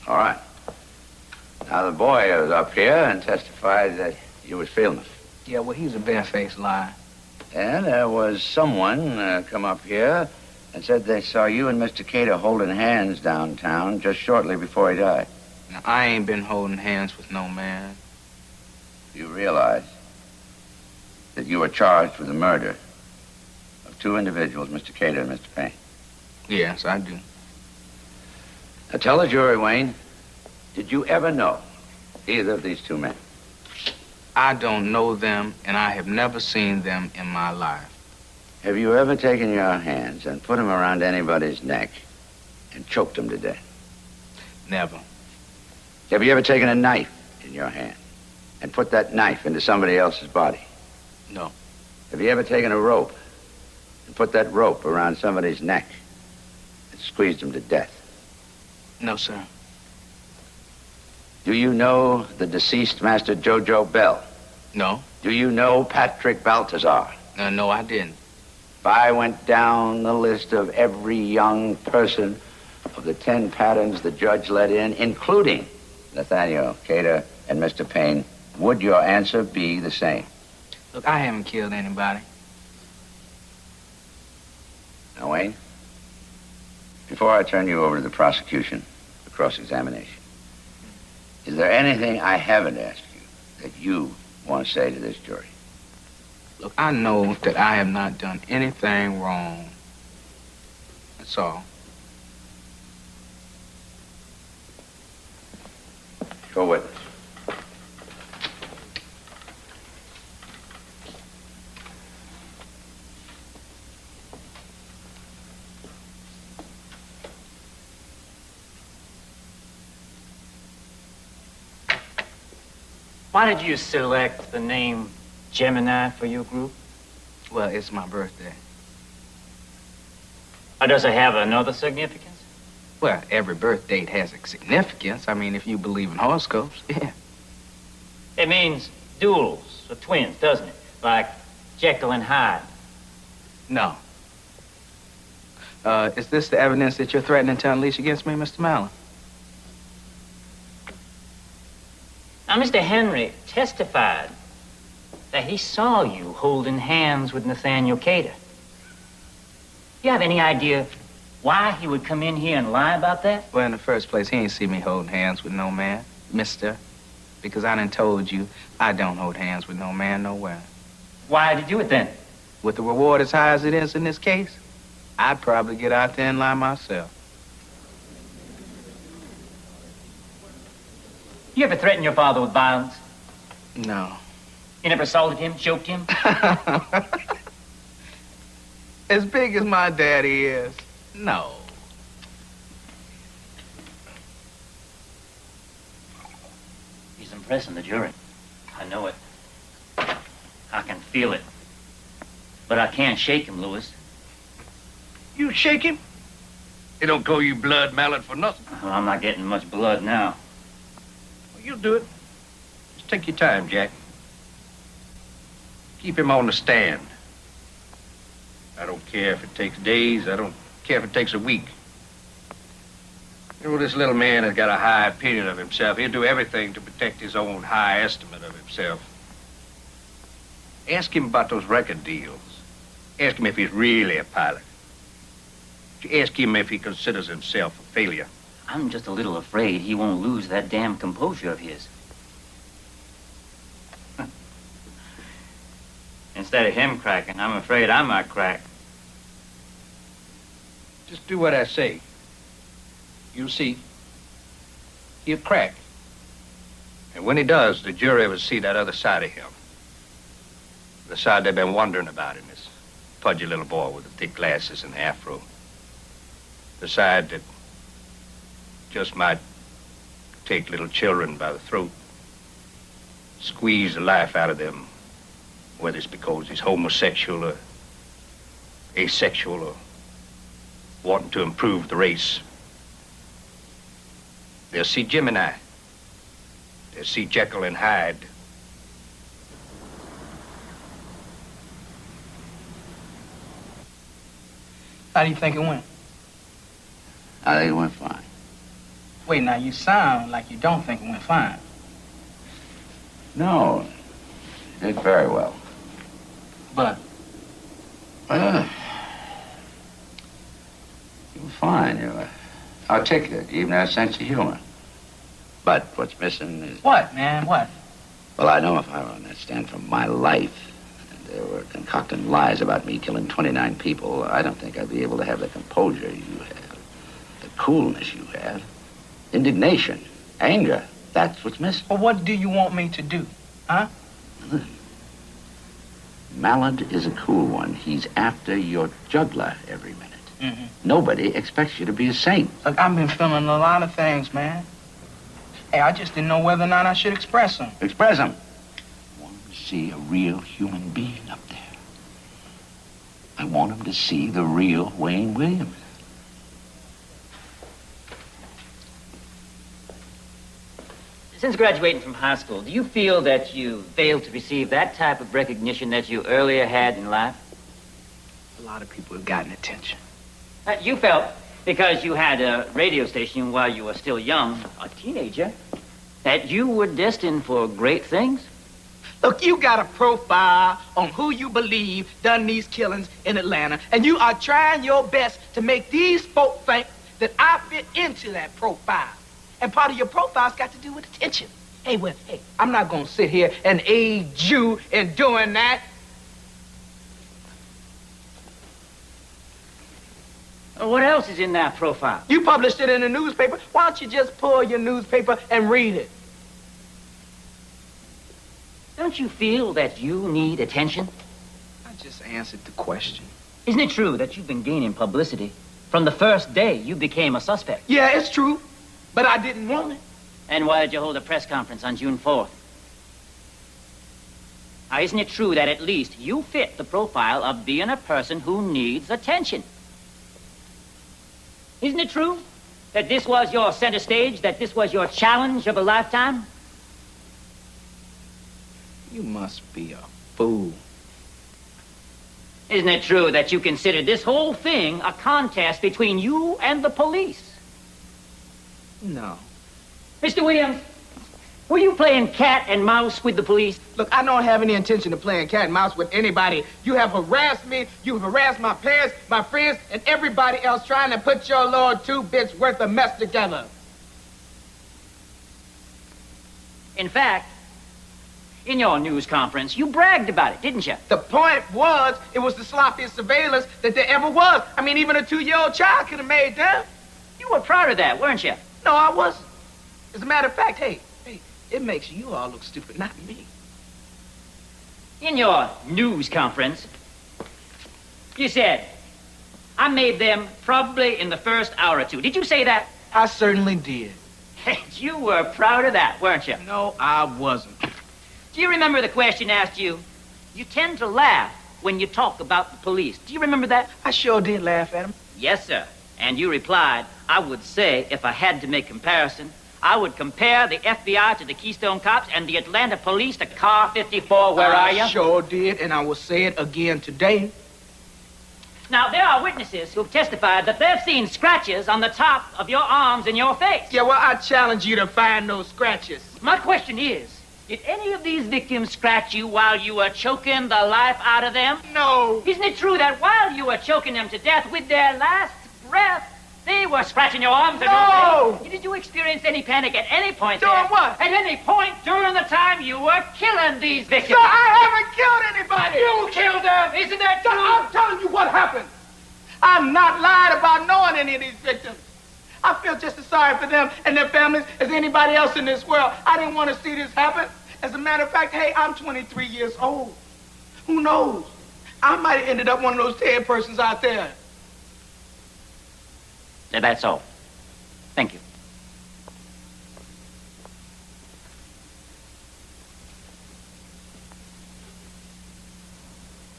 All right. Now, the boy was up here and testified that you was feeling it. Yeah, well, he's a barefaced liar. And there was someone come up here and said they saw you and Mr. Cater holding hands downtown just shortly before he died. Now, I ain't been holding hands with no man. You realize that you were charged with the murder of two individuals, Mr. Cater and Mr. Payne. Yes, I do. Now, tell the jury, Wayne, did you ever know either of these two men? I don't know them, and I have never seen them in my life. Have you ever taken your hands and put them around anybody's neck and choked them to death? Never. Have you ever taken a knife in your hand and put that knife into somebody else's body? No. Have you ever taken a rope and put that rope around somebody's neck and squeezed them to death? No, sir. Do you know the deceased Master Jojo Bell? No. Do you know Patrick Baltazar? No, I didn't. If I went down the list of every young person of the 10 patterns the judge let in, including Nathaniel Cater and Mr. Payne, would your answer be the same? Look, I haven't killed anybody. Now, Wayne, before I turn you over to the prosecution for cross-examination, is there anything I haven't asked you that you want to say to this jury? Look, I know that I have not done anything wrong. That's all. Go witness. Why did you select the name Gemini for your group? Well, it's my birthday. Or does it have another significance? Well, every birth date has a significance. I mean, if you believe in horoscopes, yeah. It means duels or twins, doesn't it? Like Jekyll and Hyde. No. Is this the evidence that you're threatening to unleash against me, Mr. Mallon? Now, Mr. Henry testified that he saw you holding hands with Nathaniel Cater. Do you have any idea why he would come in here and lie about that? Well, in the first place, he ain't see me holding hands with no man, mister. Because I done told you I don't hold hands with no man nowhere. Why did you do it then? With the reward as high as it is in this case, I'd probably get out there and lie myself. You ever threaten your father with violence? No. You never assaulted him, choked him? As big as my daddy is, no. He's impressing the jury. I know it. I can feel it. But I can't shake him, Louis. You shake him? It don't call you blood mallet for nothing. Well, I'm not getting much blood now. Well, you'll do it. Just take your time, Jack. Keep him on the stand. I don't care if it takes days. I don't care if it takes a week. You know, this little man has got a high opinion of himself. He'll do everything to protect his own high estimate of himself. Ask him about those record deals. Ask him if he's really a pilot. Ask him if he considers himself a failure. I'm just a little afraid he won't lose that damn composure of his. Instead of him cracking, I'm afraid I might crack. Just do what I say. You'll see. He'll crack. And when he does, the jury will see that other side of him. The side they've been wondering about in this pudgy little boy with the thick glasses and the afro. The side that just might take little children by the throat, squeeze the life out of them, whether it's because he's homosexual or asexual or wanting to improve the race. They'll see Gemini. They'll see Jekyll and Hyde. How do you think it went? I think it went fine. Wait, now you sound like you don't think it went fine. No, you did very well. But? Well, you were fine. You were articulate. You even had a sense of humor. But what's missing is... What, man? What? Well, I know if I were on that stand for my life, and they were concocting lies about me killing 29 people, I don't think I'd be able to have the composure you have, the coolness you have, indignation, anger. That's what's missing. Well, what do you want me to do, huh? Mallard is a cool one. He's after your juggler every minute. Mm-hmm. Nobody expects you to be a saint. Look, I've been feeling a lot of things, man. Hey, I just didn't know whether or not I should express them. Express them. I want him to see a real human being up there. I want him to see the real Wayne Williams. Since graduating from high school, do you feel that you failed to receive that type of recognition that you earlier had in life? A lot of people have gotten attention. You felt because you had a radio station while you were still young, a teenager, that you were destined for great things? Look, you got a profile on who you believe done these killings in Atlanta, and you are trying your best to make these folk think that I fit into that profile. And part of your profile's got to do with attention. Hey, well, hey, I'm not gonna sit here and aid you in doing that. What else is in that profile? You published it in the newspaper. Why don't you just pull your newspaper and read it? Don't you feel that you need attention? I just answered the question. Isn't it true that you've been gaining publicity from the first day you became a suspect? Yeah, it's true, but I didn't want it. And why did you hold a press conference on June 4th? Now, isn't it true that at least you fit the profile of being a person who needs attention? Isn't it true that this was your center stage, that this was your challenge of a lifetime? You must be a fool. Isn't it true that you consider this whole thing a contest between you and the police? No. Mr. Williams, were you playing cat and mouse with the police? Look, I don't have any intention of playing cat and mouse with anybody. You have harassed me, you have harassed my parents, my friends, and everybody else trying to put your little 2 bits worth of mess together. In fact, in your news conference, you bragged about it, didn't you? The point was, it was the sloppiest surveillance that there ever was. I mean, even a 2-year-old child could have made them. You were proud of that, weren't you? No, I wasn't. As a matter of fact, hey, it makes you all look stupid, not me. In your news conference, you said, I made them probably in the first hour or two. Did you say that? I certainly did. You were proud of that, weren't you? No, I wasn't. Do you remember the question asked you? You tend to laugh when you talk about the police. Do you remember that? I sure did laugh at him. Yes, sir. And you replied, I would say, if I had to make comparison, I would compare the FBI to the Keystone Cops and the Atlanta Police to Car 54. Where are you? I sure did, and I will say it again today. Now, there are witnesses who've testified that they've seen scratches on the top of your arms and your face. Yeah, well, I challenge you to find those scratches. My question is, did any of these victims scratch you while you were choking the life out of them? No. Isn't it true that while you were choking them to death with their last breath, they were scratching your arms and No! Did you experience any panic at any point? Doing there? what? At any point during the time you were killing these victims? Sir, I haven't killed anybody! You killed them! Isn't that true? I'm telling you what happened. I'm not lying about knowing any of these victims. I feel just as sorry for them and their families as anybody else in this world. I didn't want to see this happen. As a matter of fact, hey, I'm 23 years old. Who knows? I might have ended up one of those 10 persons out there. That's all. Thank you.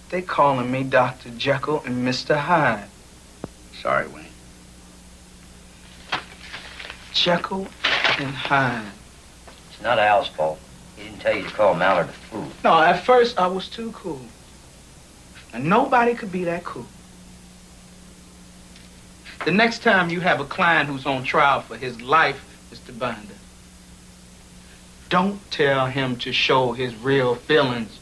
They calling me Dr. Jekyll and Mr. Hyde. Sorry, Wayne. Jekyll and Hyde. It's not Al's fault. He didn't tell you to call Mallard a fool. No, at first I was too cool. And nobody could be that cool. The next time you have a client who's on trial for his life, Mr. Binder, don't tell him to show his real feelings.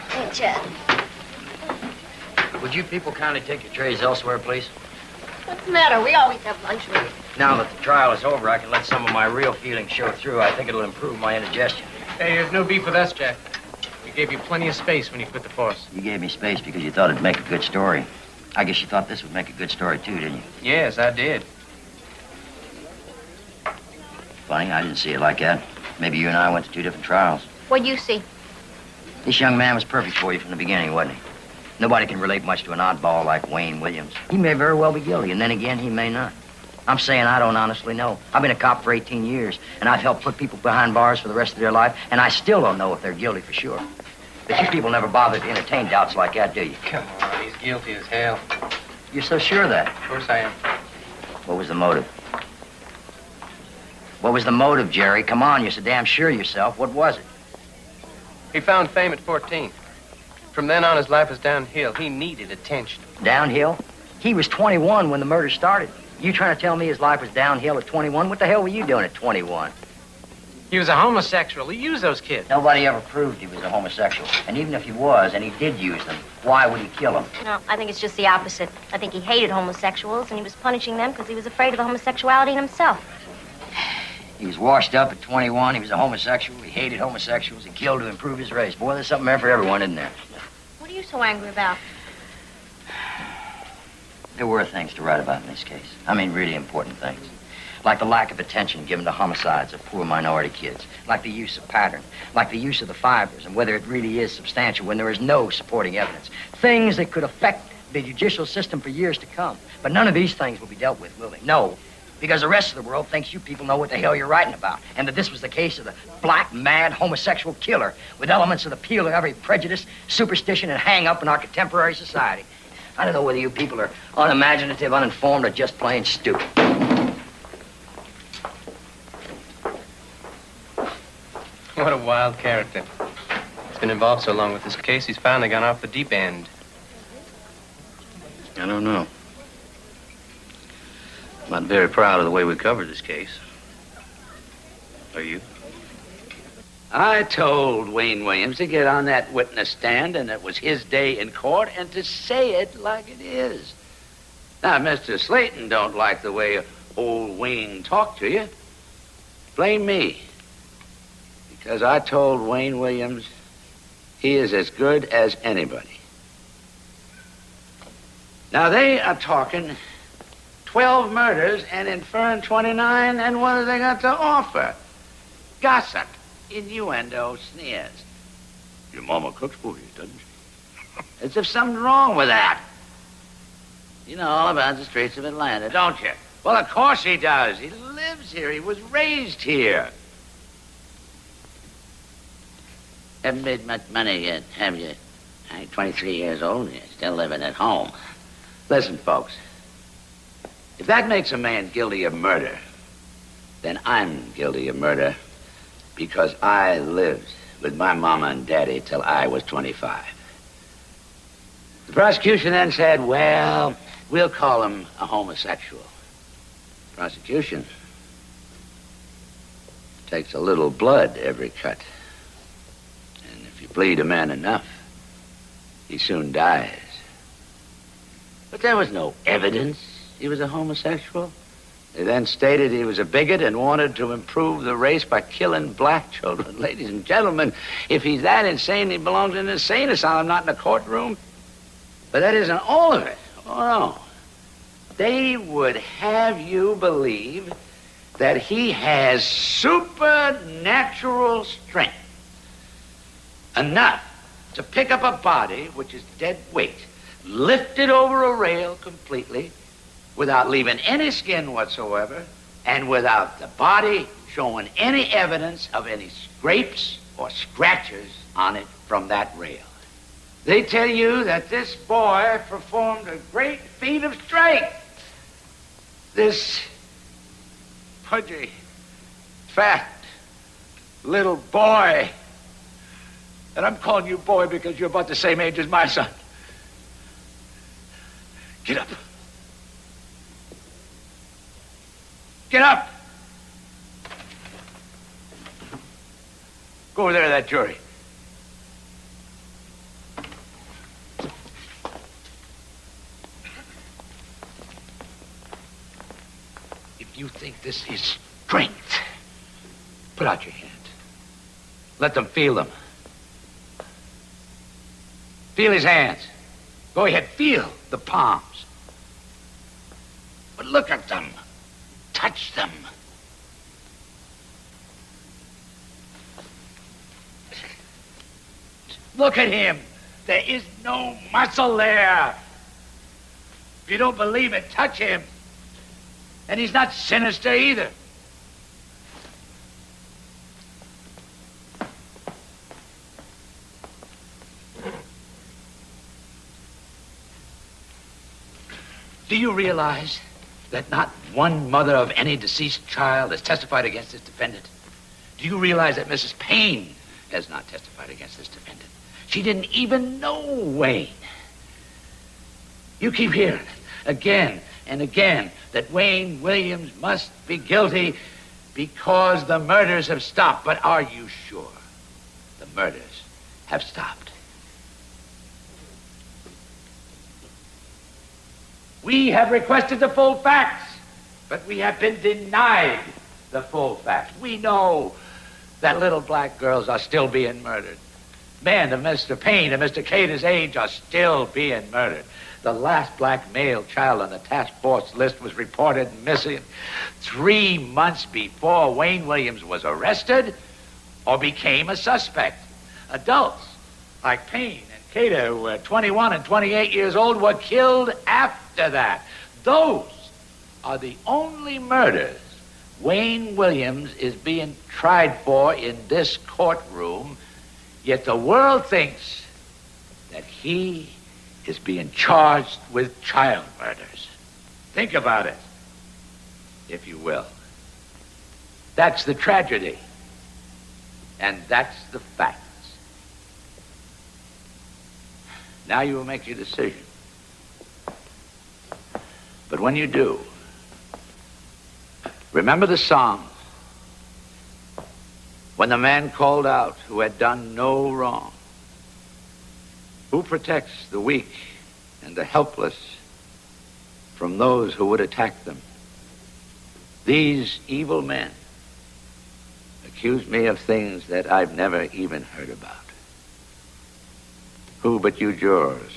Hey, Chad. Would you people kindly take your trays elsewhere, please? What's the matter? We always have lunch with you. Now that the trial is over, I can let some of my real feelings show through. I think it'll improve my indigestion. Hey, there's no beef with us, Jack. We gave you plenty of space when you quit the force. You gave me space because you thought it'd make a good story. I guess you thought this would make a good story, too, didn't you? Yes, I did. Funny, I didn't see it like that. Maybe you and I went to 2 different trials. What'd you see? This young man was perfect for you from the beginning, wasn't he? Nobody can relate much to an oddball like Wayne Williams. He may very well be guilty, and then again, he may not. I'm saying I don't honestly know. I've been a cop for 18 years, and I've helped put people behind bars for the rest of their life, and I still don't know if they're guilty for sure. But you people never bother to entertain doubts like that, do you? Come on, he's guilty as hell. You're so sure of that? Of course I am. What was the motive? What was the motive, Jerry? Come on, you're so damn sure of yourself. What was it? He found fame at 14. From then on, his life was downhill. He needed attention. Downhill? He was 21 when the murder started. You trying to tell me his life was downhill at 21? What the hell were you doing at 21? He was a homosexual. He used those kids. Nobody ever proved he was a homosexual. And even if he was, and he did use them, why would he kill them? No, I think it's just the opposite. I think he hated homosexuals, and he was punishing them because he was afraid of the homosexuality in himself. He was washed up at 21. He was a homosexual. He hated homosexuals. He killed to improve his race. Boy, there's something there for everyone, isn't there? What are you so angry about? There were things to write about in this case. I mean, really important things. Like the lack of attention given to homicides of poor minority kids. Like the use of pattern. Like the use of the fibers and whether it really is substantial when there is no supporting evidence. Things that could affect the judicial system for years to come. But none of these things will be dealt with, will they? No. Because the rest of the world thinks you people know what the hell you're writing about. And that this was the case of the black, mad, homosexual killer with elements of the appeal of every prejudice, superstition, and hang-up in our contemporary society. I don't know whether you people are unimaginative, uninformed, or just plain stupid. What a wild character. He's been involved so long with this case, he's finally gone off the deep end. I don't know. I'm not very proud of the way we covered this case. Are you? I told Wayne Williams to get on that witness stand, and it was his day in court, and to say it like it is. Now, Mr. Slayton don't like the way old Wayne talked to you. Blame me. Because I told Wayne Williams he is as good as anybody. Now, they are talking 12 murders and inferring 29, and what have they got to offer? Gossip, innuendo, sneers. Your mama cooks for you, doesn't she? As if something's wrong with that. You know all about the streets of Atlanta, don't you? Well, of course he does. He lives here. He was raised here. Haven't made much money yet, have you? I'm 23 years old and you're still living at home. Listen, folks. If that makes a man guilty of murder, then I'm guilty of murder because I lived with my mama and daddy till I was 25. The prosecution then said, well, we'll call him a homosexual. Prosecution takes a little blood every cut. And if you bleed a man enough, he soon dies. But there was no evidence he was a homosexual. They then stated he was a bigot and wanted to improve the race by killing black children. Ladies and gentlemen, if he's that insane, he belongs in an insane asylum, not in a courtroom. But that isn't all of it. Oh, no. They would have you believe that he has supernatural strength. Enough to pick up a body which is dead weight, lift it over a rail completely, without leaving any skin whatsoever, and without the body showing any evidence of any scrapes or scratches on it from that rail. They tell you that this boy performed a great feat of strength. This pudgy, fat little boy And I'm calling you boy because you're about the same age as my son. Get up. Get up! Go over there to that jury. If you think this is strength, put out your hand. Let them feel them. Feel his hands. Go ahead, feel the palms. But look at them. Touch them. Look at him. There is no muscle there. If you don't believe it, touch him. And he's not sinister either. Do you realize that not one mother of any deceased child has testified against this defendant? Do you realize that Mrs. Payne has not testified against this defendant? She didn't even know Wayne. You keep hearing again and again that Wayne Williams must be guilty because the murders have stopped. But are you sure the murders have stopped? We have requested the full facts, but we have been denied the full facts. We know that little black girls are still being murdered. Men of Mr. Payne and Mr. Cater's age are still being murdered. The last black male child on the task force list was reported missing 3 months before Wayne Williams was arrested or became a suspect. Adults like Payne and Cater, who were 21 and 28 years old, were killed after that. Those are the only murders Wayne Williams is being tried for in this courtroom, yet the world thinks that he is being charged with child murders. Think about it, if you will. That's the tragedy, and that's the facts. Now you will make your decision. But when you do, remember the song when the man called out who had done no wrong. Who protects the weak and the helpless from those who would attack them? These evil men accuse me of things that I've never even heard about. Who but you jurors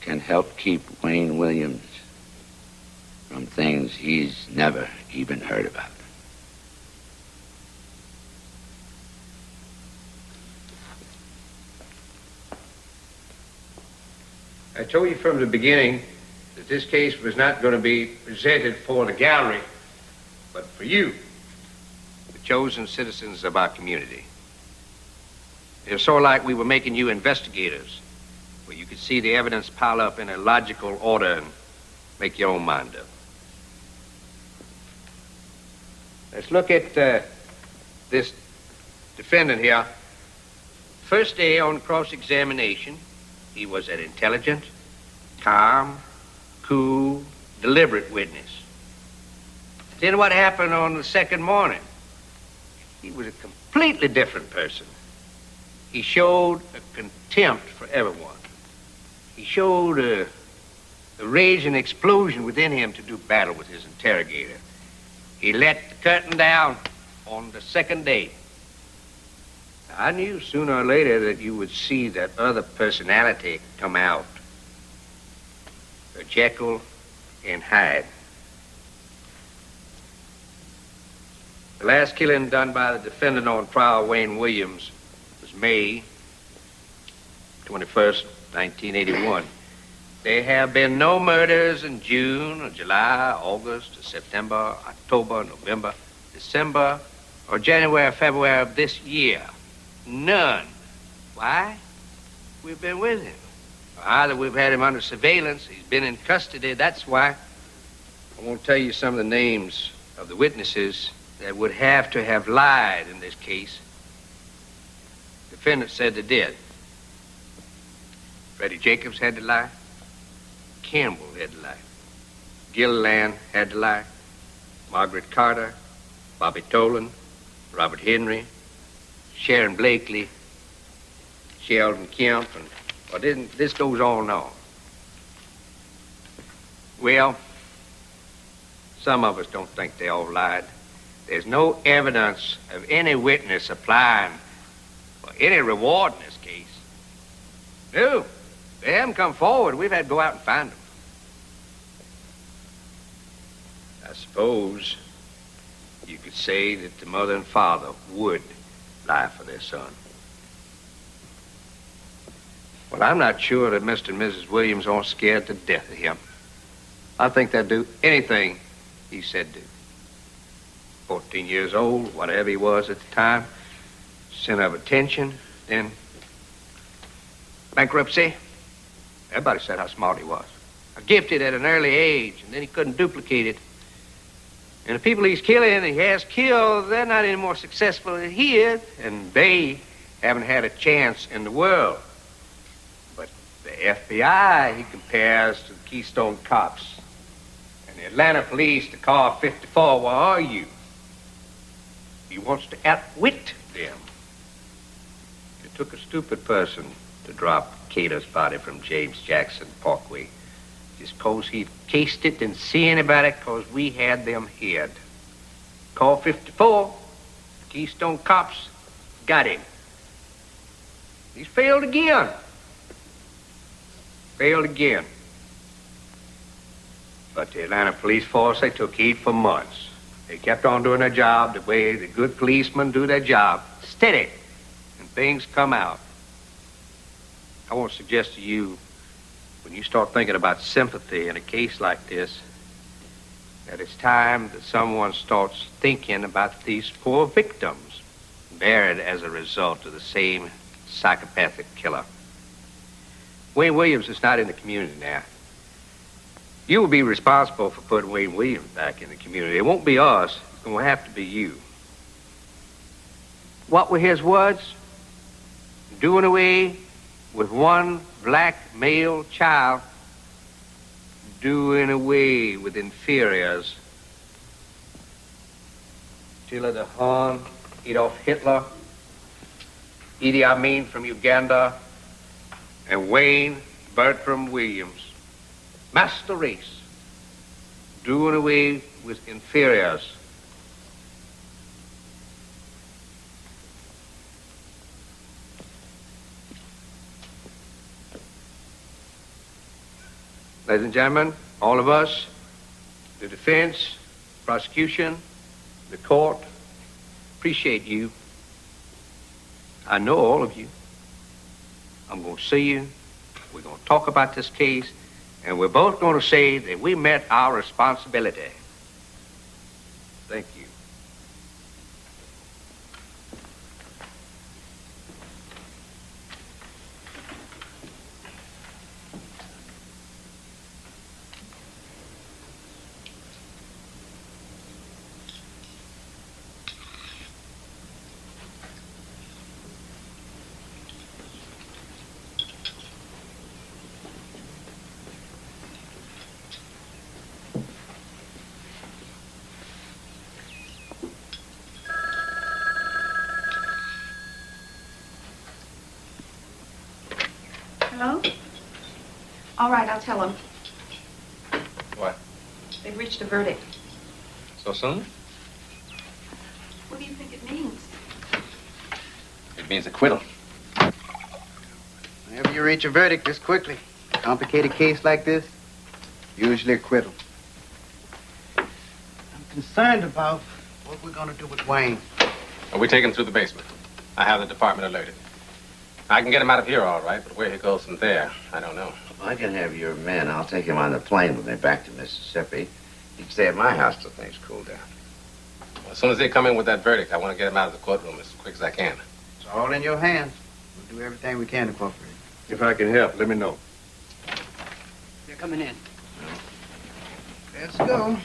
can help keep Wayne Williams from things he's never even heard about? I told you from the beginning that this case was not going to be presented for the gallery, but for you, the chosen citizens of our community. It was sort of like we were making you investigators, where you could see the evidence pile up in a logical order and make your own mind up. Let's look at this defendant here. First day on cross-examination, he was an intelligent, calm, cool, deliberate witness. Then what happened on the second morning? He was a completely different person. He showed a contempt for everyone. He showed a rage and explosion within him to do battle with his interrogator. He let the curtain down on the second day. I knew sooner or later that you would see that other personality come out. A Jekyll and Hyde. The last killing done by the defendant on trial, Wayne Williams, was May 21st, 1981. There have been no murders in June or July, August, or September, October, November, December, or January or February of this year. None. Why? We've been with him. Either we've had him under surveillance, he's been in custody, that's why. I won't tell you some of the names of the witnesses that would have to have lied in this case. The defendant said they did. Freddie Jacobs had to lie. Campbell had to lie. Gilliland had to lie. Margaret Carter, Bobby Tolan, Robert Henry, Sharon Blakely, Sheldon Kemp, and well, this goes on and on. Well, some of us don't think they all lied. There's no evidence of any witness applying for any reward in this case. No, they haven't come forward. We've had to go out and find them. I suppose you could say that the mother and father would lie for their son. Well, I'm not sure that Mr. and Mrs. Williams aren't scared to death of him. I think they'd do anything he said do. 14 years old, whatever he was at the time, center of attention, then bankruptcy. Everybody said how smart he was. Gifted at an early age, and then he couldn't duplicate it. And the people he's killing and he has killed, they're not any more successful than he is, and they haven't had a chance in the world. But the FBI he compares to the Keystone Cops. And the Atlanta police to Car 54, where are you? He wants to outwit them. It took a stupid person to drop Cater's body from James Jackson Parkway. Just 'cause he'd cased it and see anybody, 'cause we had them hid. Call 54, Keystone Cops got him. He's failed again. Failed again. But the Atlanta police force, they took heed for months. They kept on doing their job the way the good policemen do their job. Steady. And things come out. I want to suggest to you, when you start thinking about sympathy in a case like this, that it's time that someone starts thinking about these poor victims buried as a result of the same psychopathic killer. Wayne Williams is not in the community now. You will be responsible for putting Wayne Williams back in the community. It won't be us. It's going to have to be you. What were his words? Doing away with one black male child, doing away with inferiors. Attila the Hun, Adolf Hitler, Idi Amin from Uganda, and Wayne Bertram Williams. Master race, doing away with inferiors. Ladies and gentlemen, all of us, the defense, prosecution, the court, appreciate you. I know all of you. I'm going to see you. We're going to talk about this case. And we're both going to say that we met our responsibility. Thank you. Hello? All right, I'll tell them. What? They've reached a verdict. So soon? What do you think it means? It means acquittal. Whenever you reach a verdict this quickly, a complicated case like this, usually acquittal. I'm concerned about what we're going to do with Wayne. We take him through the basement. I have the department alerted. I can get him out of here all right, but where he goes from there, I don't know. I can have your men. I'll take him on the plane when they're back to Mississippi. He can stay at my house till things cool down. Well, as soon as they come in with that verdict, I want to get him out of the courtroom as quick as I can. It's all in your hands. We'll do everything we can to cooperate. If I can help, let me know. They're coming in. Let's go.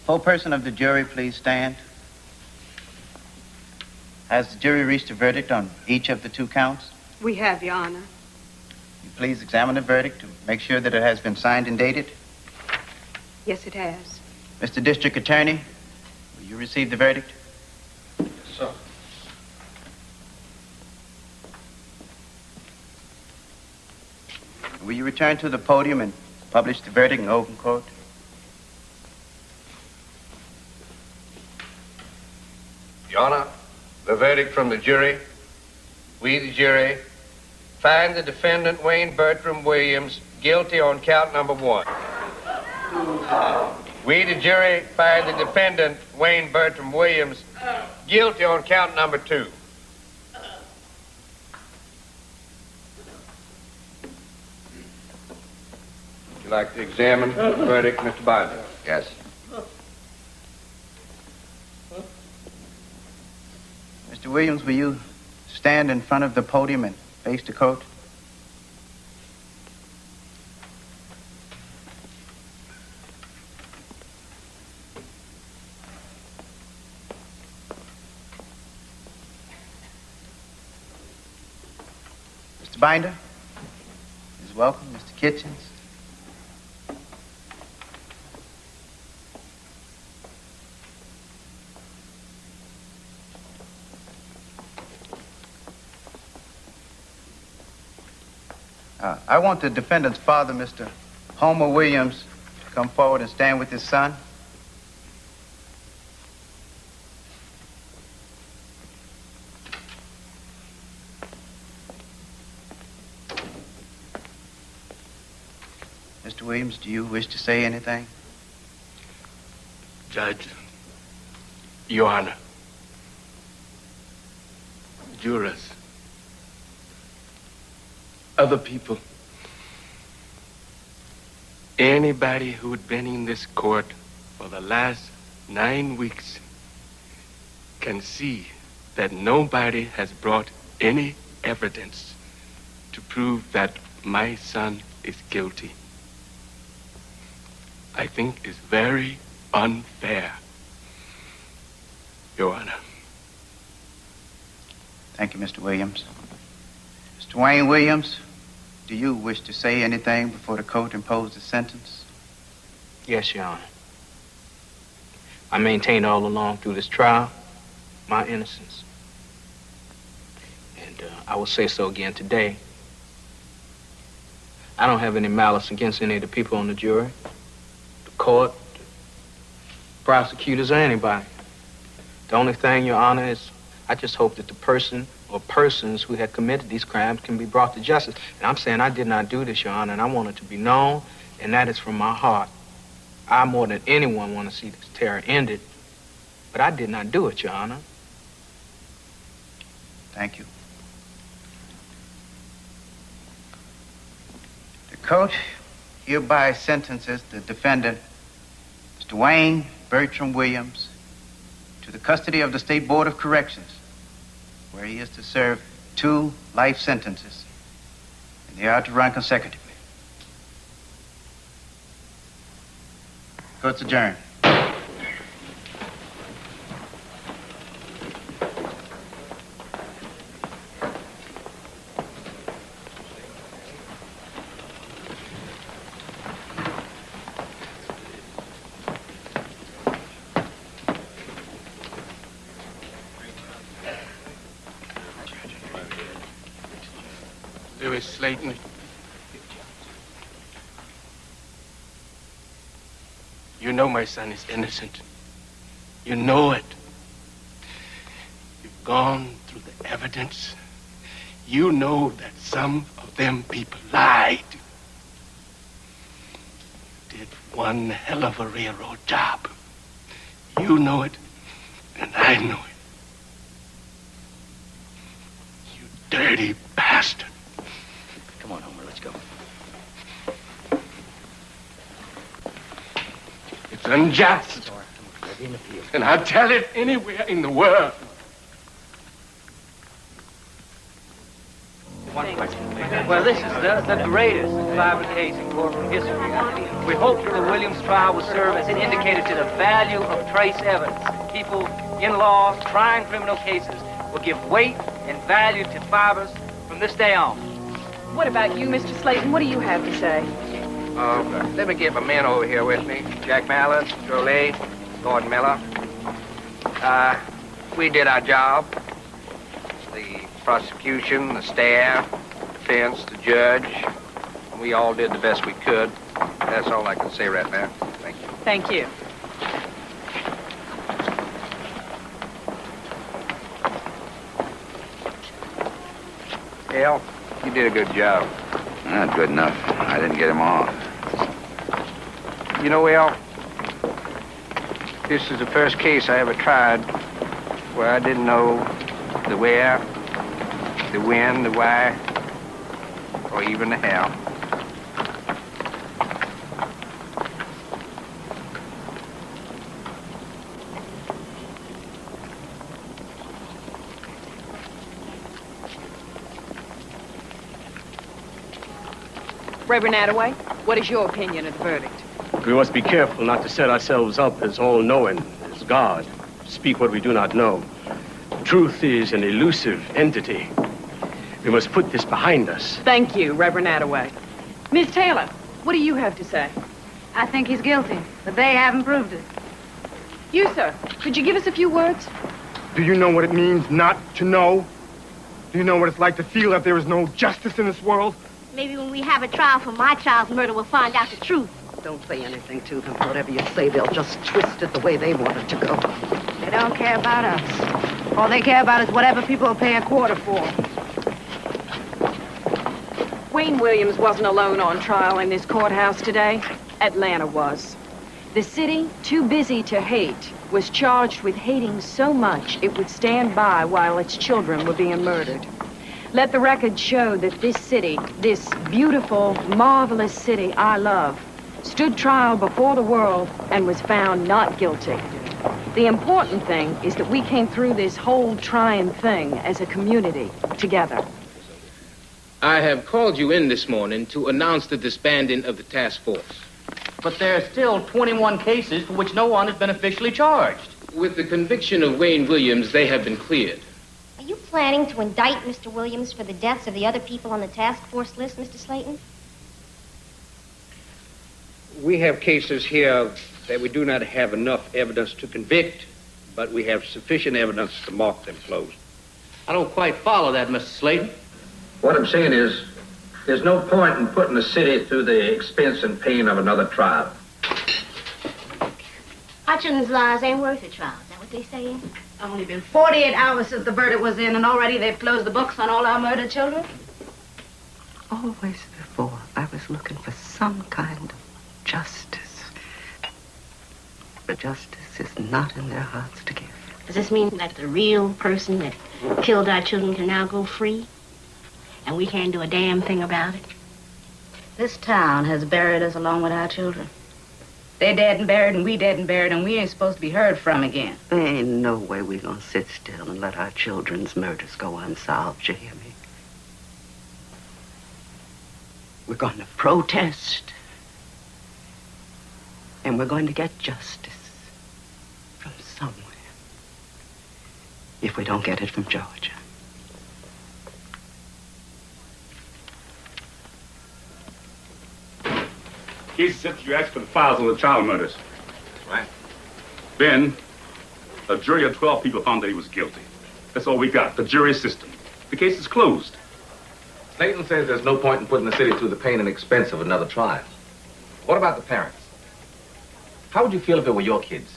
foreperson of the jury please stand? Has the jury reached a verdict on each of the 2 counts? We have, Your Honor. You please examine the verdict to make sure that it has been signed and dated. Yes, it has. Mr. District Attorney, will you receive the verdict? Yes, sir. Will you return to the podium and publish the verdict in open court? Your Honor, the verdict from the jury. We, the jury, find the defendant, Wayne Bertram Williams, guilty on count number 1. We, the jury, find the defendant, Wayne Bertram Williams, guilty on count number 2. Would you like to examine the verdict, Mr. Binder? Yes. Mr. Williams, will you stand in front of the podium and face the court? Mr. Binder is welcome. Mr. Kitchens. I want the defendant's father, Mr. Homer Williams, to come forward and stand with his son. Mr. Williams, do you wish to say anything? Judge, Your Honor, jurors, other people, anybody who'd been in this court for the last 9 weeks can see that nobody has brought any evidence to prove that my son is guilty. I think it's very unfair, Your Honor. Thank you, Mr. Williams. Mr. Wayne Williams, do you wish to say anything before the court imposes the sentence? Yes, Your Honor. I maintained all along through this trial my innocence. And I will say so again today. I don't have any malice against any of the people on the jury, the court, the prosecutors, or anybody. The only thing, Your Honor, is I just hope that the person or persons who had committed these crimes can be brought to justice. And I'm saying I did not do this, Your Honor, and I want it to be known, and that is from my heart. I, more than anyone, want to see this terror ended, but I did not do it, Your Honor. Thank you. The court hereby sentences the defendant, Mr. Wayne Bertram Williams, to the custody of the State Board of Corrections, where he is to serve 2 life sentences, and they are to run consecutively. Court's adjourned. Lewis Slayton. You know my son is innocent. You know it. You've gone through the evidence. You know that some of them people lied. You did one hell of a railroad job. You know it, and I know it. You dirty bastard. Come on, Homer, let's go. It's unjust. And I'll tell it anywhere in the world. One question, please. Well, this is the greatest survivor case in courtroom history. We hope that the Williams trial will serve as an indicator to the value of trace evidence. People in law trying criminal cases will give weight and value to fibers from this day on. What about you, Mr. Slayton? What do you have to say? Let me get my men over here with me. Jack Mallard, Jolie, Gordon Miller. We did our job. The prosecution, the staff, defense, the judge. We all did the best we could. That's all I can say right now. Thank you. Thank you. Al, you did a good job. Not good enough. I didn't get him off. You know, Al, this is the first case I ever tried where I didn't know the where, the when, the why, or even the how. Reverend Attaway, what is your opinion of the verdict? We must be careful not to set ourselves up as all-knowing, as God, speak what we do not know. Truth is an elusive entity. We must put this behind us. Thank you, Reverend Attaway. Miss Taylor, what do you have to say? I think he's guilty, but they haven't proved it. You, sir, could you give us a few words? Do you know what it means not to know? Do you know what it's like to feel that there is no justice in this world? Maybe when we have a trial for my child's murder, we'll find out the truth. Don't say anything to them. Whatever you say, they'll just twist it the way they want it to go. They don't care about us. All they care about is whatever people will pay a quarter for. Wayne Williams wasn't alone on trial in this courthouse today. Atlanta was. The city, too busy to hate, was charged with hating so much it would stand by while its children were being murdered. Let the record show that this city, this beautiful, marvelous city I love, stood trial before the world and was found not guilty. The important thing is that we came through this whole trying thing as a community together. I have called you in this morning to announce the disbanding of the task force. But there are still 21 cases for which no one has been officially charged. With the conviction of Wayne Williams, they have been cleared. Are you planning to indict Mr. Williams for the deaths of the other people on the task force list, Mr. Slayton? We have cases here that we do not have enough evidence to convict, but we have sufficient evidence to mark them closed. I don't quite follow that, Mr. Slayton. What I'm saying is, there's no point in putting the city through the expense and pain of another trial. Our children's lives ain't worth a trial. Is that what they saying? Only been 48 hours since the verdict was in, and already they've closed the books on all our murdered children. Always before, I was looking for some kind of justice. But justice is not in their hearts to give. Does this mean that the real person that killed our children can now go free? And we can't do a damn thing about it? This town has buried us along with our children. They're dead and buried, and we dead and buried, and we ain't supposed to be heard from again. There ain't no way we're gonna sit still and let our children's murders go unsolved, you hear me? We're gonna protest. And we're going to get justice from somewhere. If we don't get it from Georgia. Casey said that you asked for the files on the child murders. That's right. Then, a jury of 12 people found that he was guilty. That's all we got, the jury system. The case is closed. Slayton says there's no point in putting the city through the pain and expense of another trial. What about the parents? How would you feel if it were your kids?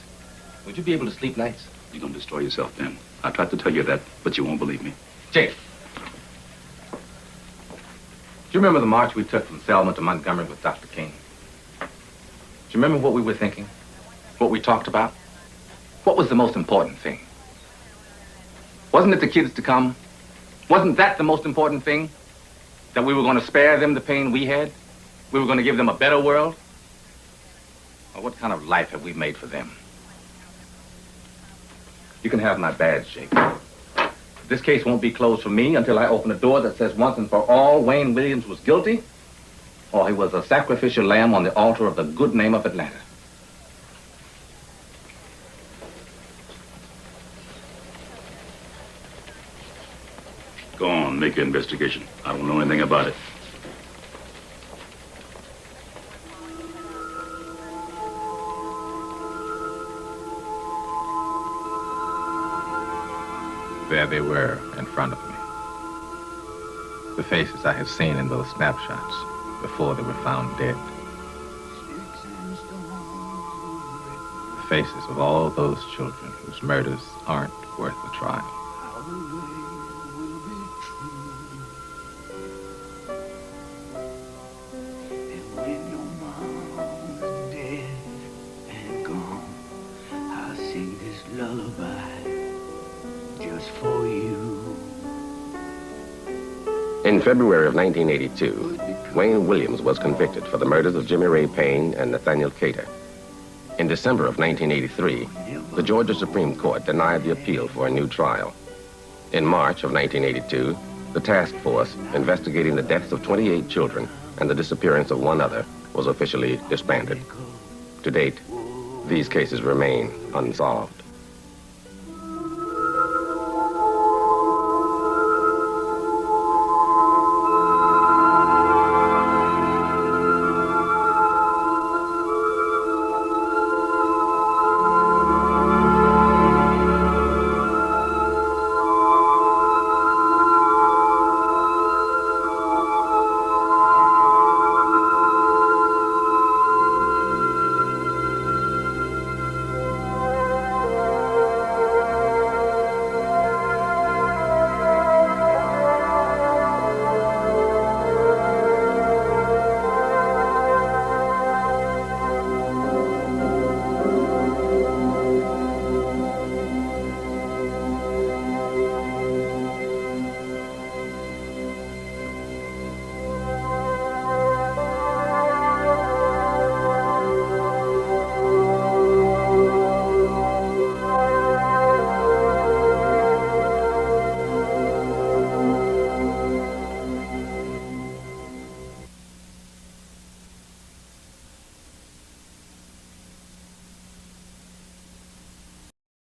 Would you be able to sleep nights? You're going to destroy yourself, Ben. I tried to tell you that, but you won't believe me. Jake. Do you remember the march we took from Selma to Montgomery with Dr. King? Do you remember what we were thinking? What we talked about? What was the most important thing? Wasn't it the kids to come? Wasn't that the most important thing? That we were going to spare them the pain we had? We were going to give them a better world? Or what kind of life have we made for them? You can have my badge, Jake. This case won't be closed for me until I open a door that says once and for all Wayne Williams was guilty, or he was a sacrificial lamb on the altar of the good name of Atlanta. Go on, make your investigation. I don't know anything about it. There they were in front of me. The faces I had seen in those snapshots before they were found dead. The faces of all those children whose murders aren't worth a trial. In February of 1982, Wayne Williams was convicted for the murders of Jimmy Ray Payne and Nathaniel Cater. In December of 1983, the Georgia Supreme Court denied the appeal for a new trial. In March of 1982, the task force investigating the deaths of 28 children and the disappearance of one other was officially disbanded. To date, these cases remain unsolved.